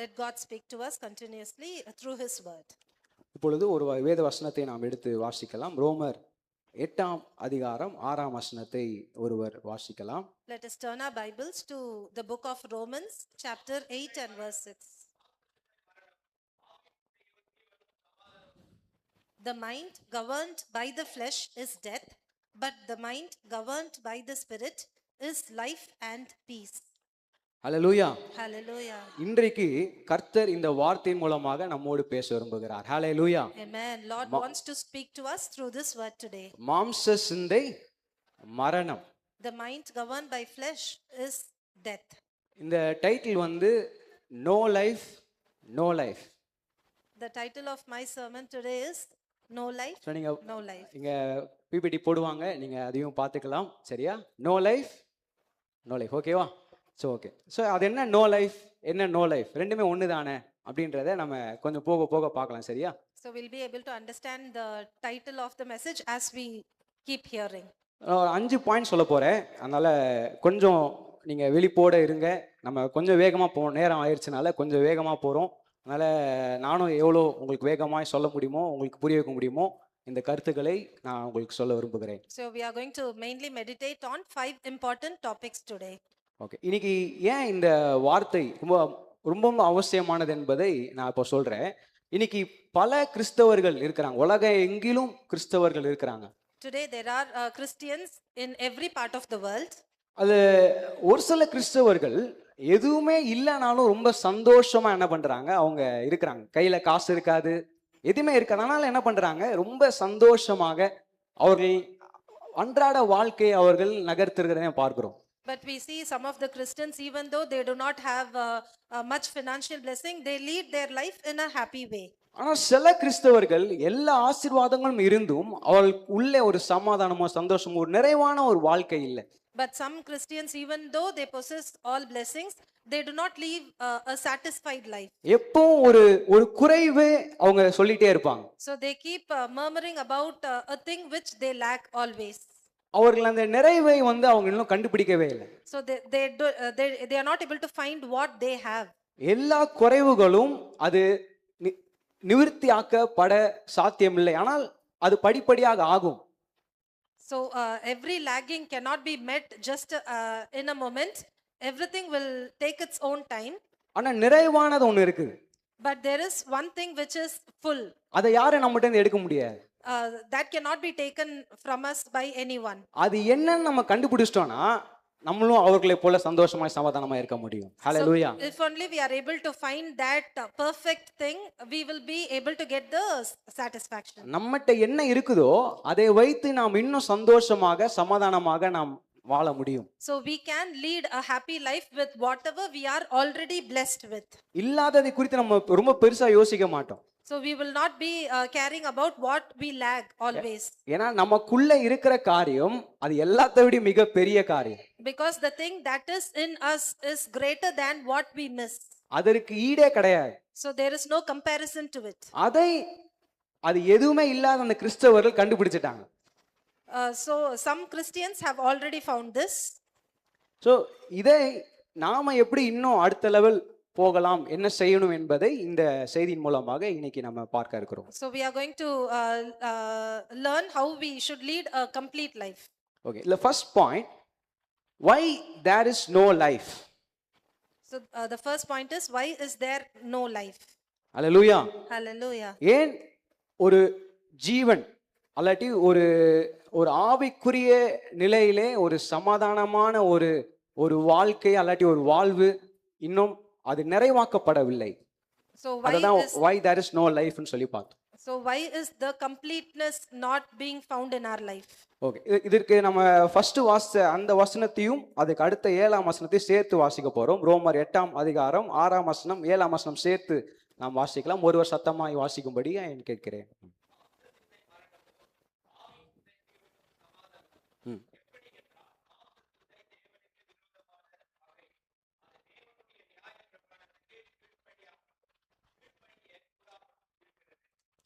let God speak to us continuously through His word. இப்பொழுது ஒரு வேத வசனத்தை நாம் எடுத்து வாசிக்கலாம். ரோமர் 8ஆம் அதிகாரம் 6ஆம் வசனத்தை ஒருவர் வாசிக்கலாம். Let us turn our Bibles to the book of Romans, chapter 8 and verse 6. The mind governed by the flesh is death, but the mind governed by the Spirit is life and peace. Hallelujah. Hallelujah. இன்றைக்கு கர்த்தர் இந்த வார்த்தையின் மூலமாக நம்மோடு பேச விரும்புகிறார். ஹல்லேலூயா. Amen. Lord wants to speak to us through this word today. மாம்ச சிந்தை மரணம். The mind governed by flesh is death. இந்த டைட்டில் வந்து no life no life. The title of my sermon today is No Life, so நீங்கள் No Life. இங்கே PPT போடுவாங்க, நீங்கள் அதையும் பார்த்துக்கலாம். சரியா? No life no life. ஓகேவா? So okay. ஸோ அது என்ன நோ லைஃப், என்ன நோ லைஃப், ரெண்டுமே ஒன்று தானே அப்படின்றத நம்ம கொஞ்சம் போக போக பார்க்கலாம். சரியா? So we'll be able to understand the title of the message as we keep hearing. 5 point சொல்ல போகிறேன். அதனால் கொஞ்சம் நீங்கள் விழிப்போடு இருங்க. நம்ம கொஞ்சம் வேகமாக போகணும், நேரம் ஆயிடுச்சுனால கொஞ்சம் வேகமாக போகிறோம். அதனால் நானும் எவ்வளோ உங்களுக்கு வேகமாக சொல்ல முடியுமோ, உங்களுக்கு புரிய வைக்க முடியுமோ, இந்த கருத்துக்களை நான் உங்களுக்கு சொல்ல விரும்புகிறேன். So we are going to mainly meditate on 5 important topics today. Okay. இன்னைக்கு ஏன் இந்த வார்த்தை ரொம்ப அவசியமானது என்பதை நான் இப்போ சொல்கிறேன். இன்னைக்கு பல கிறிஸ்தவர்கள் இருக்கிறாங்க, உலக எங்கிலும் கிறிஸ்தவர்கள் இருக்கிறாங்க. Today there are Christians in every part of the world. அது ஒரு சில கிறிஸ்தவர்கள் எதுவுமே இல்லைனாலும் ரொம்ப சந்தோஷமா என்ன பண்றாங்க, அவங்க இருக்கிறாங்க. கையில காசு இருக்காது, எதுவுமே இருக்காது, அதனால என்ன பண்றாங்க, ரொம்ப சந்தோஷமாக அவர்கள் அன்றாட வாழ்க்கையை அவர்கள் நகர்த்துகிறதை பார்க்கிறோம். But we see some of the Christians, even though they do not have much financial blessing, they lead their life in a happy way. ஆனால் சில கிறிஸ்தவர்கள் எல்லா ஆசீர்வாதங்களும் இருந்தும் அவர்களுக்கு உள்ளே ஒரு சமாதானமோ சந்தோஷமோ ஒரு நிறைவான ஒரு வாழ்க்கை இல்லை. But some Christians, even though they possess all blessings, they do not live a satisfied life. எப்பவும் ஒரு குறைவு அவங்க சொல்லிட்டே இருப்பாங்க. So they keep murmuring about a thing which they lack always. அவர்கள் அந்த நிறைவை வந்து அவங்க இன்னும் கண்டுபிடிக்கவே இல்லை. So they are not able to find what they have. எல்லா குறைவுகளும் அது நிவர்த்தியாக்கப்பட சாத்தியமில்லை, ஆனால் அது படிப்படியாக ஆகும். So every lagging cannot be met just in a moment. Everything will take its own time. ஆனா நிறைவானது ஒன்று இருக்குது. But there is one thing which is full. அதை யாரும் நம்மகிட்ட இருந்து எடுக்க முடியாது. That cannot be taken from us by anyone. அது என்னன்னு நம்ம கண்டுபிடிச்சிட்டோம்னா நம்மளும் அவர்களை போல சந்தோஷமாய் சமாதானமா இருக்க முடியும். ஹல்லேலூயா. So if only we are able to find that perfect thing, we will be able to get the satisfaction. நம்மகிட்ட என்ன இருக்குதோ அதை வைத்து நாம் இன்னும் சந்தோஷமாக சமாதானமாக நாம் வாழ முடியும். So we can lead a happy life with whatever we are already blessed with. இல்லாததை குறித்து நம்ம ரொம்ப பெருசா யோசிக்க மாட்டோம். So we will not be caring about what we lack always. ஏன்னா நமக்குள்ள இருக்கிற காரியம் அது எல்லாத்தை விட மிக பெரிய காரியம். Because the thing that is in us is greater than what we miss. அதற்கு ஈடே கிடையாது. So there is no comparison to it. அது எதுவுமே இல்லாத அந்த கிறிஸ்தவர்கள் கண்டுபிடிச்சிட்டாங்க. So some Christians have already found this. So இதை நாம எப்படி இன்னும் அடுத்த லெவல் போகலாம், என்ன செய்யணும் என்பதை இந்த செய்தியின் மூலமாக இன்னைக்கு நம்ம பார்க்க இருக்கிறோம். So we are going to learn how we should lead a complete life. Okay, the first point, why there is no life. So the first point is, why is there no life? Hallelujah. Hallelujah. ஏன் ஒரு ஜீவன் அல்லாட்டி ஒரு ஆவிக்குரிய நிலையிலே ஒரு சமாதானமான ஒரு வாழ்க்கை அல்லாட்டி ஒரு வாழ்வு இன்னும் அது நிறைவாக்கப்படவில்லை. So why there is no life ன்னு சொல்லி பார்த்தோம். So why is the completeness not being found in our life? Okay. இதற்கு நம்ம ஃபர்ஸ்ட் வாசிச்ச அந்த வசனத்தையும் அதுக்கு அடுத்த 7ஆம் வசனத்தையும் சேர்த்து வாசிக்க போறோம். ரோமர் 8ஆம் அதிகாரம் 6ஆம் வசனம் 7ஆம் வசனம் சேர்த்து நாம் வாசிக்கலாம். ஒருவர் சத்தமாய் வாசிக்கும்படி நான் கேட்கிறேன்.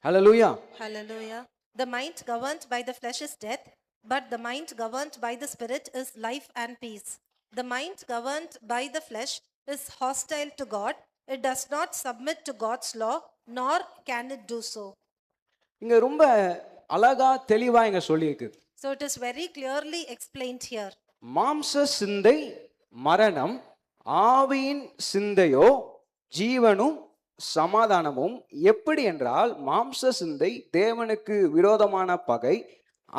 Hallelujah. Hallelujah. The mind governed by the flesh is death, but the mind governed by the Spirit is life and peace. The mind governed by the flesh is hostile to God, it does not submit to God's law, nor can it do so. இங்க ரொம்ப அழகா தெளிவா இங்க சொல்லியிருக்கு. So it is very clearly explained here. மாம்ச சிந்தை மரணம், ஆவியின் சிந்தையோ ஜீவனும் சமாதானமும். எப்படி என்றால் மாம்ச சிந்தை தேவனுக்கு விரோதமான பகை,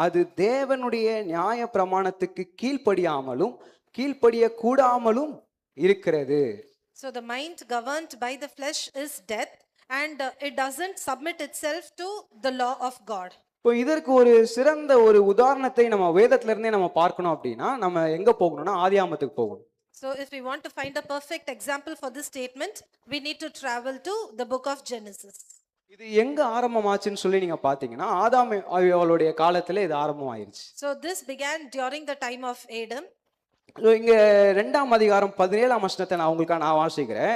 அது தேவனுடைய நியாய பிரமாணத்துக்கு கீழ்ப்படியாமலும் கீழ்ப்படிய கூடாமலும் இருக்கிறது. So the mind governed by the flesh is death, and it doesn't submit itself to the law of God. இப்போ இதற்கு ஒரு சிறந்த ஒரு உதாரணத்தை நம்ம வேதத்துல இருந்தே நம்ம பார்க்கணும் அப்படின்னா நம்ம எங்க போகணும்னா ஆதியாகமத்துக்கு போகணும். So if we want to find a perfect example for this statement, we need to travel to the book of Genesis. இது எங்க ஆரம்பமாச்சுன்னு சொல்லி நீங்க பாத்தீங்கன்னா ஆதாம் அவளுடைய காலத்துல இது ஆரம்பமாயிருச்சு. So this began during the time of Adam. இங்க 2ஆம் அதிகாரம் 17ஆம் வசனத்தை நான் வாசிக்கிறேன்.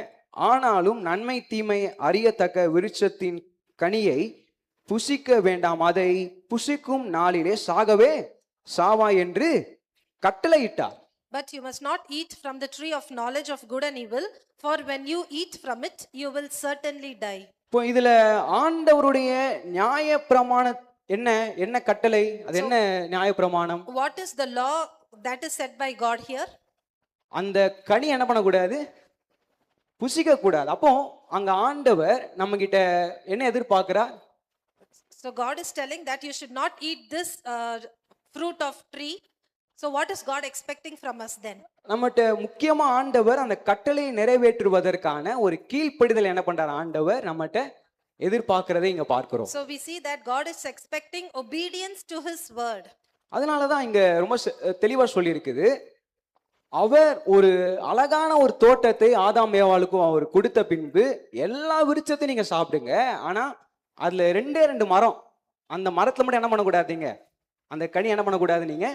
ஆனாலும் நன்மை தீமை அறியத்தக்க விருட்சத்தின் கனியை புசிக்க வேண்டாம், அதை புசிக்கும் நாளிலே சாகவே சாவாய் என்று கட்டளையிட்டார். But you must not eat from the tree of knowledge of good and evil, for when you eat from it, you will certainly die. இப்போ இதுல ஆண்டவருடைய நியாய பிரமாணம் என்ன கட்டளை, அது என்ன நியாய பிரமாணம்? What is the law that is set by God here? அந்த கனி என்ன பண்ணக்கூடாது, புசிக்க கூடாது. அப்போ அங்க ஆண்டவர் நம்ம கிட்ட என்ன எதிர்பார்க்கிறார்? So God is telling that you should not eat this fruit of tree. So what is God expecting from us then? நம்மகிட்ட முக்கியமா ஆண்டவர் அந்த கட்டளையை நிறைவேற்றுவதற்கான ஒரு கீழ்ப்படிதல் என்ன பண்றார் ஆண்டவர் நம்மகிட்ட எதிர்பார்க்கிறதை இங்க பார்க்கிறோம். So we see that God is expecting obedience to his word. அதனாலதான் இங்க ரொம்ப தெளிவா சொல்லி இருக்குது. அவர் ஒரு அழகான ஒரு தோட்டத்தை ஆதாம் ஏவாளுக்கும் அவர் கொடுத்த பின்பு எல்லா விருட்சத்தையும் நீங்க சாப்பிடுங்க, ஆனா அதுல 2 மரம், அந்த மரத்துல மட்டும் என்ன பண்ணக்கூடாதீங்க, அந்த கனி என்ன பண்ணக்கூடாது, நீங்க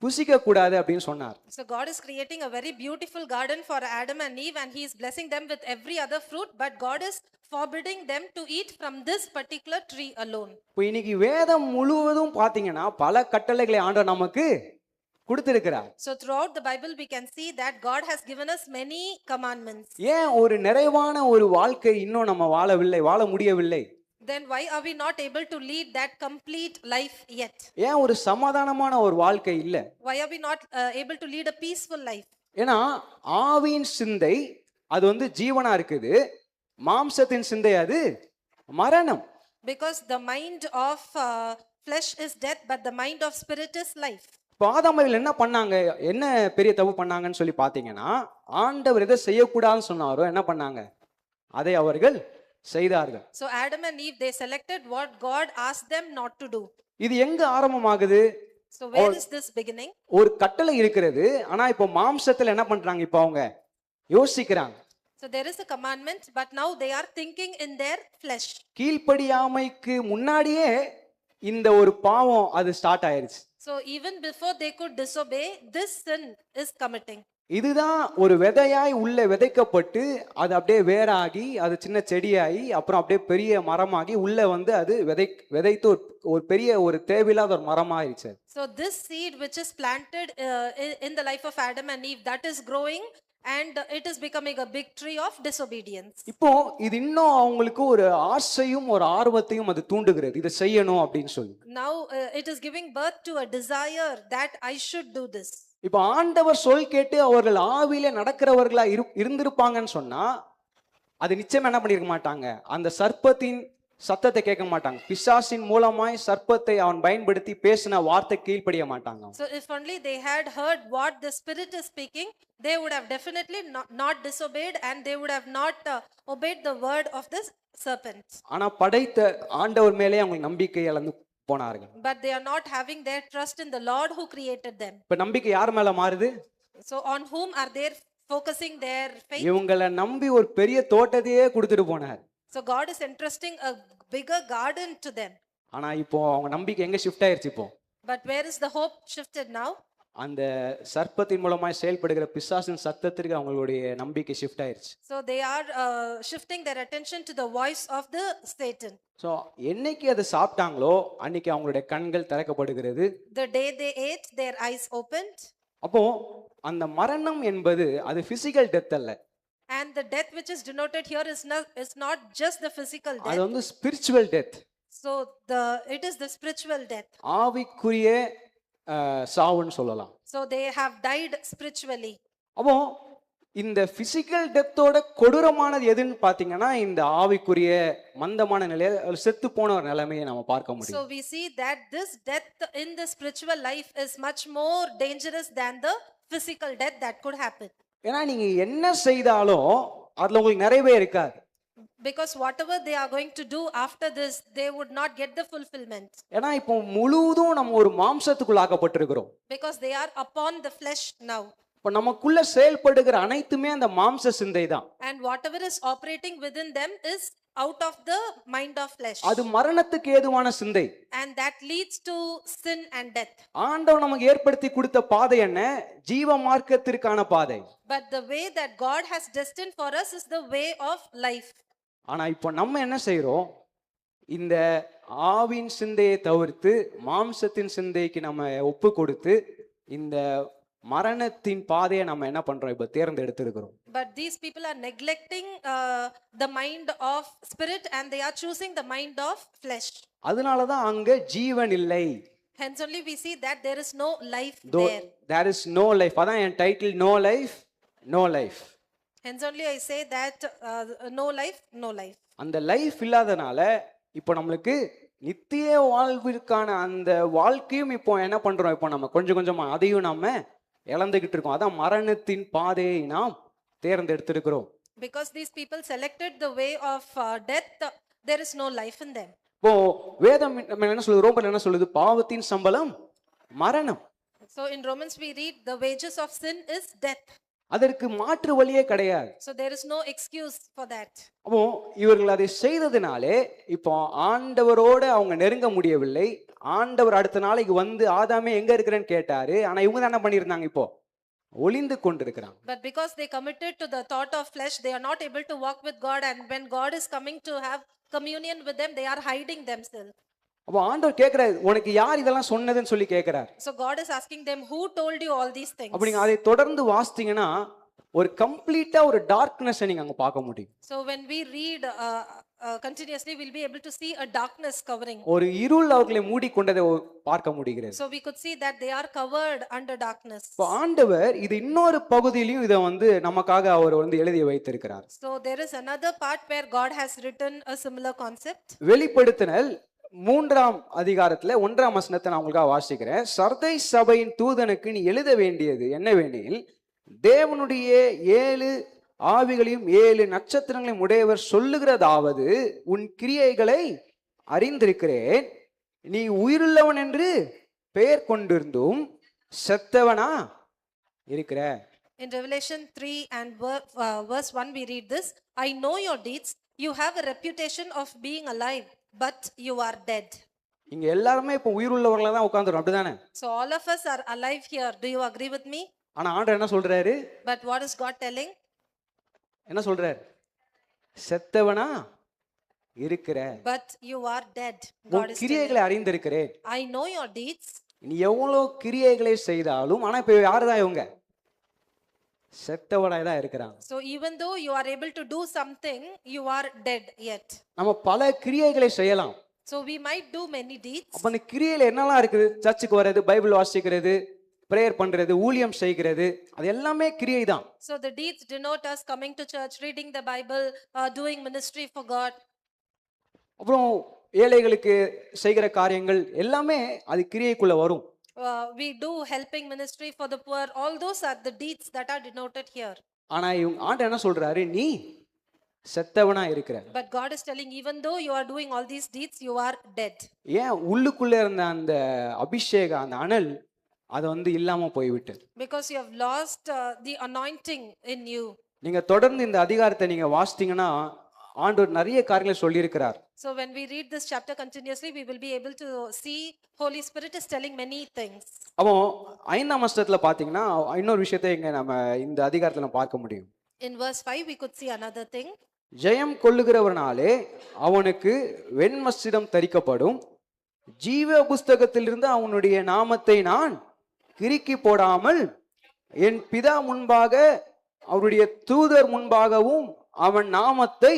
புசிக்க கூடாது அப்படின்னு சொன்னார். So God is creating a very beautiful garden for Adam and Eve, and he is blessing them with every other fruit, but God is forbidding them to eat from this particular tree alone. இப்போ இன்னைக்கு வேதம் முழுவதும் பாத்தீங்கன்னா பல கட்டளைகளை ஆண்டவர் நமக்கு கொடுத்திருக்கிறார். So throughout the Bible we can see that God has given us many commandments. ஏன் ஒரு நிறைவான ஒரு வாழ்க்கை இன்னும் நம்ம வாழ முடியவில்லை? Then why are we not able to lead that complete life yet? ஏன் ஒரு சமாதானமான ஒரு வாழ்க்கை இல்ல? Why are we not able to lead a peaceful life? ஏன்னா ஆவியின் சிந்தை அது ஜீவனா இருக்குது, மாம்சத்தின் சிந்தை அது மரணம். Because the mind of flesh is death, but the mind of spirit is life. இப்போ ஆதாமில் என்ன பண்ணாங்க, என்ன பெரிய தப்பு பண்ணாங்கன்னு சொல்லி பாத்தீங்கன்னா, ஆண்டவர் எதை செய்யக்கூடாதுன்னு சொன்னாரோ என்ன பண்ணாங்க, அதை அவர்கள் செய்தார்கள். So Adam and Eve, they selected what God asked them not to do. இது எங்க ஆரம்பமாகுது? So where is this beginning? ஒரு கட்டளை இருக்கிறது, ஆனா இப்போ மாம்சத்துல என்ன பண்றாங்க, இப்போ அவங்க யோசிக்கிறாங்க. So there is a commandment, but now they are thinking in their flesh. கீழ்ப்படியாமைக்கு முன்னாடியே இந்த ஒரு பாவம் அது ஸ்டார்ட் ஆயிருச்சு. So even before they could disobey, this sin is committing. இதுதான் ஒரு விதையாய் உள்ள விதைக்கப்பட்டு அது அப்படியே வேராகி அது சின்ன செடியாகி அப்புறம் அப்படியே பெரிய மரமாகி உள்ள அது விதைத்து ஒரு பெரிய ஒரு தேவையில்லாத ஒரு மரமாயிருச்சு. So this seed which is planted in the life of Adam and Eve, that is growing and it is becoming a big tree of disobedience. இப்போ இது இன்னும் அவங்களுக்கு ஒரு ஆசையும் ஒரு ஆர்வத்தையும் அது தூண்டுகிறது, இதை செய்யணும் அப்படின்னு சொல்லி. Now it is giving birth to a desire that I should do this. இப்ப ஆண்டவர் சொல் கேட்டு அவர்கள் ஆவியில நடக்கிறவர்களா இருந்திருப்பாங்கன்னு சொன்னா அது நிச்சயம் என்ன பண்ணிருக்க மாட்டாங்க, அந்த சர்ப்பத்தின் சத்தத்தை கேட்க மாட்டாங்க. பிசாசின் மூலமாய் சர்ப்பத்தை அவன் பயன்படுத்தி பேசின வார்த்தை கீழ்ப்படிய மாட்டாங்க. So if only they had heard what the spirit is speaking, they would have definitely not disobeyed, and they would have not obeyed the word of this serpent. ஆனா படைத்த ஆண்டவர் மேலே அவங்க நம்பிக்கை இழந்து போனார்கள். But they are not having their trust in the Lord who created them. இப்ப நம்பிக்கை யார் மேல மாறுது? So on whom are they focusing their faith? இவங்களை நம்பி ஒரு பெரிய தோட்டத்தையே கொடுத்துட்டு போனார். So God is entrusting a bigger garden to them. ஆனா இப்போ அவங்க நம்பிக்கை எங்க ஷிஃப்ட் ஆயிருச்சு இப்போ? But where is the hope shifted now? அந்த சர்ப்பத்தின் மூலமாய் செயல்படுகிற பிசாசின் சத்தத்திற்கு அவங்களுடைய நம்பிக்கை ஷிஃப்ட் ஆயிருச்சு. So they are shifting their attention to the voice of the Satan. So என்னைக்கு அதை சாப்பிட்டாங்களோ அன்னைக்கு அவங்களுடைய கண்கள் திறக்கப்படுகிறது. The day they ate, their eyes opened. அப்போ அந்த மரணம் என்பது அது பிசிக்கல் டெத் அல்ல. And And the death which is denoted here is not just the physical அது death. வந்து spiritual death, So it is the spiritual death. ஆவிக்குரிய சாவுன்னு சொல்லலாம். So they have died spiritually. அப்போ இந்த பிசிக்கல் டெத்தோட கொடூரமானது எதுன்னு பாத்தீங்கன்னா இந்த ஆவிக்குரிய மந்தமான நிலையில செத்து போன ஒரு நிலைமையை நம்ம பார்க்க முடியும். So we see that this death in the spiritual life is much more dangerous than the physical death that could happen. ஏன்னா நீங்க என்ன செய்தாலும் அதுல உங்களுக்கு நிறைவே இருக்காது. Because whatever they are going to do after this, they would not get the fulfillment. ஏன்னா இப்போ முழுவதும் நம்ம ஒரு மாம்சத்துக்குள்ளாக்கப்பட்டிருக்கிறோம். Because they are upon the flesh now. இப்போ நமக்குள்ள செயல்படுகிற அனைத்துமே அந்த மாம்ச சிந்தை தான். And whatever is operating within them is out of the mind of flesh. அது மரணத்துக்கு ஏதுவான சிந்தை. And that leads to sin and death. ஆண்டவர் நமக்கு ஏற்படுத்தி கொடுத்த பாதை என்ன? ஜீவ மார்க்கத்திற்கான பாதை. But the way that God has destined for us is the way of life. ஆனா இப்போ நம்ம என்ன செய்றோம்? இந்த ஆவின் சிந்தையை தவிர்த்து மாம்சத்தின் சிந்தைக்கு நம்ம ஒப்பு கொடுத்து இந்த மரணத்தின் பாதையை நம்ம என்ன பண்றோம்? இப்ப தேர்ந்தெடுத்திருக்கிறோம். But these people are neglecting the mind of spirit and they are choosing the mind of flesh. அதனால தான் அங்க ஜீவன் இல்லை. Hence only we see that there is no life Though there. there is no life. அதான் என் title, no life no life. Hence only I say that no life, no life. அந்த life இல்லாதனால இப்போ நம்மளுக்கு நித்திய வாழ்விற்கான அந்த வாழ்க்கையும் இப்போ என்ன பண்றோம்? இப்போ நம்ம கொஞ்சம் கொஞ்சமா அதையும் நாம இழந்துகிட்டு இருக்கோம். அதான் மரணத்தின் பாதையை நாம் தேர்ந்தெடுத்திருக்கிறோம். Because these people selected the way of death, there is no life in them. இப்போ வேதம் நம்ம என்ன சொல்லுது? ரோமர்ல என்ன சொல்லுது? பாவத்தின் சம்பளம் மரணம். So in Romans we read the wages of sin is death. அதற்கு மாற்று வழியே கிடையாது. So there is no excuse for that. அப்போ இவர்கள் அதை செய்ததினாலே இப்போ ஆண்டவரோட அவங்க நெருங்க முடியவில்லை. ஆண்டவர் அடுத்த நாளைக்கு வந்து ஆதாமே எங்க இருக்கிறேன்னு கேட்டாரு. ஆனா இவங்க தான் என்ன பண்ணியிருந்தாங்க? இப்போ ஒளிந்து கொண்டிருக்கிறாங்க. But because they committed to the thought of flesh, they are not able to walk with God, and when God is coming to have communion with them, they are hiding themselves. அப்போ ஆண்டவர் கேட்கிறாரு, உனக்கு யார் இதெல்லாம் சொன்னதுன்னு சொல்லி கேட்கிறார். So God is asking them, who told you all these things? அப்ப நீங்க அதை தொடர்ந்து வாசித்தீங்கன்னா ஒரு கம்ப்ளீட்டா ஒரு டார்க்னஸ் நீங்க அங்க பார்க்க முடியும். So when we read continuously, we'll be able to see a darkness covering. ஒரு இருள் அவர்களை மூடிக்கொண்டதை பார்க்க முடிகிறது. So we could see that they are covered under darkness. இப்போ ஆண்டவர் இது இன்னொரு பகுதியிலையும் இதை வந்து நமக்காக அவர் வந்து எழுதி வைத்திருக்கிறார். So there is another part where God has written a similar concept. வெளிப்படுத்தினல் 3ஆம் அதிகாரத்துல 1ஆம் வசனத்தை நான் உங்களுக்காக வாசிக்கிறேன். சர்தை சபையின் தூதனுக்கு நீ எழுத வேண்டியது என்னவெனில், தேவனுடைய 7 ஆவிகளையும் 7 நட்சத்திரங்களையும் உடையவர் சொல்லுகிறதாவது, உன் கிரியைகளை அறிந்திருக்கிறேன். நீ உயிருள்ளவன் என்று பெயர் கொண்டிருந்தும் செத்தவனா இருக்கிற. In Revelation 3 and verse 1 we read this, I know your deeds, you have a reputation of being alive, but you are dead. இங்க எல்லாருமே இப்ப உயிருள்ளவர்களா தான் உட்கார்ந்துரும், அப்படிதானே? So all of us are alive here. Do you agree with me? ஆனா ஆண்டவர் என்ன சொல்றாரு? But what is God telling? என்ன சொல்றாரு? செத்தவனா இருக்கிற. But you are dead. God உன் is கிரியைகளை அறிந்திருக்கிறேன். I know your deeds. நீ எவ்வளவு கிரியைகளை செய்தாலும், ஆனா இப்ப யாருதான் இவங்க? செத்தவனாய் தான் இருக்கிறாங்க. So even though you are able to do something, you are dead yet. நம்ம பல கிரியைகளை செய்யலாம். So we might do many deeds. அப்ப அந்த கிரியையில என்னெல்லாம் இருக்குது? சர்ச்சுக்கு வர்றது, பைபிள் வாசிக்கிறது, பிரேயர் பண்றது, ஊழியம் செய்கிறது, அது எல்லாமே கிரியை தான். So the deeds denote us coming to church, reading the Bible, doing ministry for God. அப்புறம் ஏழைகளுக்கு செய்கிற காரியங்கள் எல்லாமே அது கிரியைக்குள்ள வரும். We do helping ministry for the poor. All those are the deeds that are denoted here. ஆனா இவங்க ஆண்டவர் என்ன சொல்றாரு? நீ செத்தவனா இருக்கிற. But God is telling, even though you are doing all these deeds, you are dead. ஏன்? உள்ளுக்குள்ள இருந்த அந்த அபிஷேகம், அந்த அனல், அது வந்து இல்லாம போய்விட்டு. Because you have lost the anointing in you. நீங்க தொடர்ந்து இந்த அதிகாரத்தை நீங்க வாசித்தீங்கன்னா ஆண்டவர் நிறைய காரியங்களை சொல்லி இருக்கிறார். So when we read this chapter continuously, we will be able to see Holy Spirit is telling many things. அப்போ 5ஆம் வசனத்துல பாத்தீங்கன்னா இன்னொரு விஷயத்தை இங்க நம்ம இந்த அதிகாரத்துல பார்க்க முடியும். In verse 5 we could see another thing. ஜெயம் கொள்ளுகிறவனாலே அவனுக்கு வெண்மஸ்திரம் தரிக்கப்படும், ஜீவ புஸ்தகத்திலிருந்து அவனுடைய நாமத்தை நான் கிறுக்கி போடாமல் என் பிதா முன்பாக அவருடைய தூதர் முன்பாகவும் அவன் நாமத்தை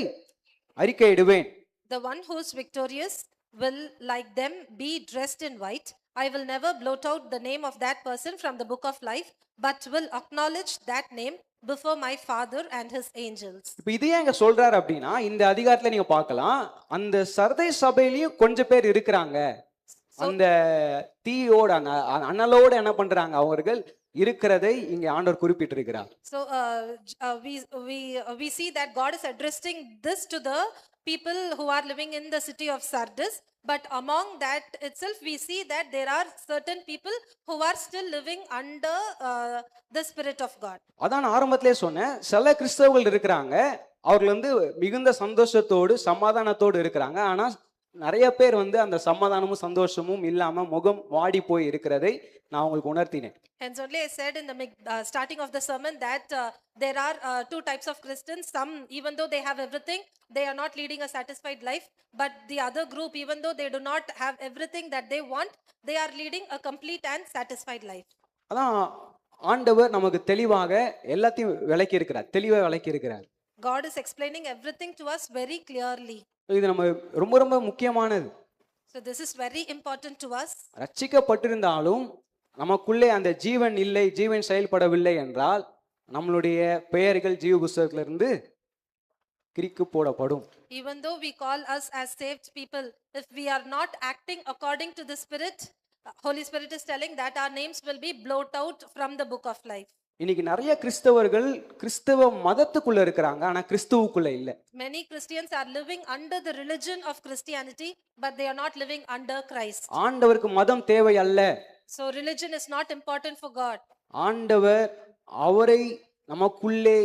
அறிக்கையிடுவேன். The one who is victorious will, like them, be dressed in white. I will never blot out the name of that person from the book of life, but will acknowledge that name before my Father and his angels. இப்ப இது ஏன் இங்க சொல்றாரு அப்படின்னா, இந்த அதிகாரத்துல நீங்க பார்க்கலாம், அந்த சர்தை சபையிலயும் கொஞ்சம் பேர் இருக்கிறாங்க. அந்த தீயோட அனலோட என்ன பண்றாங்க, அவர்கள் இருக்கிறதை இங்க ஆண்டவர் குறிப்பிட்டிருக்கிறார். So we see that God is addressing this to the people who are living in the city of Sardis, but among that itself we see that there are certain people who are still living under the Spirit of God. அதான் நான் ஆரம்பத்திலே சொன்னேன், சில கிறிஸ்தவர்கள் இருக்கிறாங்க, அவர்கள் வந்து மிகுந்த சந்தோஷத்தோடு சமாதானத்தோடு இருக்கிறாங்க. ஆனா நிறைய பேர் வந்து அந்த சமாதானமும் சந்தோஷமும் இல்லாம முகம் வாடி போய் இருக்கிறதை நான் உங்களுக்கு உணர்த்தினேன். Hence only I said in the starting of the sermon that there are two types of Christians. Some, even though they have everything, they are not leading a satisfied life. But the other group, even though they do not have everything that they want, they are leading a complete and satisfied life. அதான் ஆண்டவர் நமக்கு தெளிவாக எல்லாத்தையும் விளக்கி இருக்கிறார், தெளிவாக விளக்கி இருக்கிறார். God is explaining everything to us very clearly. இது நம்ம ரொம்ப ரொம்ப முக்கியமானது. So this is very important to us. ரட்சிக்கப்பட்டிருந்தாலும் நமக்குள்ளே அந்த ஜீவன் இல்லை, ஜீவன் செயல்படவில்லை என்றால் நம்மளுடைய பெயர்கள் ஜீவ புஸ்தகத்திலிருந்து கிறுக்கி போடப்படும். Even though we call us as saved people, if we are not acting according to the Spirit, Holy Spirit is telling that our names will be blotted out from the book of life. இன்னைக்கு நிறைய கிறிஸ்தவர்கள் கிறிஸ்தவ மதத்துக்குள்ள இருக்கிறாங்க, ஆனா கிறிஸ்துவுக்குள்ள இல்ல. Many Christians are living under the religion of Christianity, but they are not living under Christ. ஆண்டவருக்கு மதம் தேவை அல்ல. So religion is not important for God. ஆண்டவர் அவரை நமக்குள்ளே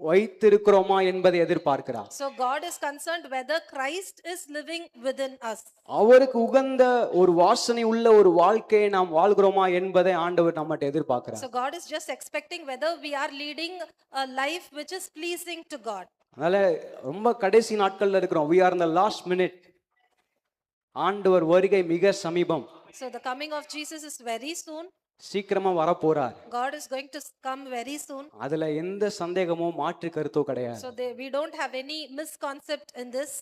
வைத்திருக்கிறோமா என்பதை எதிர்பார்க்கிறார். So God is concerned whether Christ is living within us. அவருக்கு உகந்த ஒரு வாசனை உள்ள ஒரு வாழ்க்கையை நாம் வாழ்கிறோமா என்பதை ஆண்டவர் நம்மட்ட எதிர்பார்க்கிறார். So God is just expecting whether we are leading a life which is pleasing to God. அதனால ரொம்ப கடைசி நாட்கள்ல இருக்கிறோம். We are in the last minute. ஆண்டவர் வருகை மிக சமீபம். So the coming of Jesus is very soon. சீக்கிரமா வர போறார். God is going to come very soon. அதுல எந்த சந்தேகமும் மாற்று கருத்தோ கிடையாது. So we don't have any misconcept in this.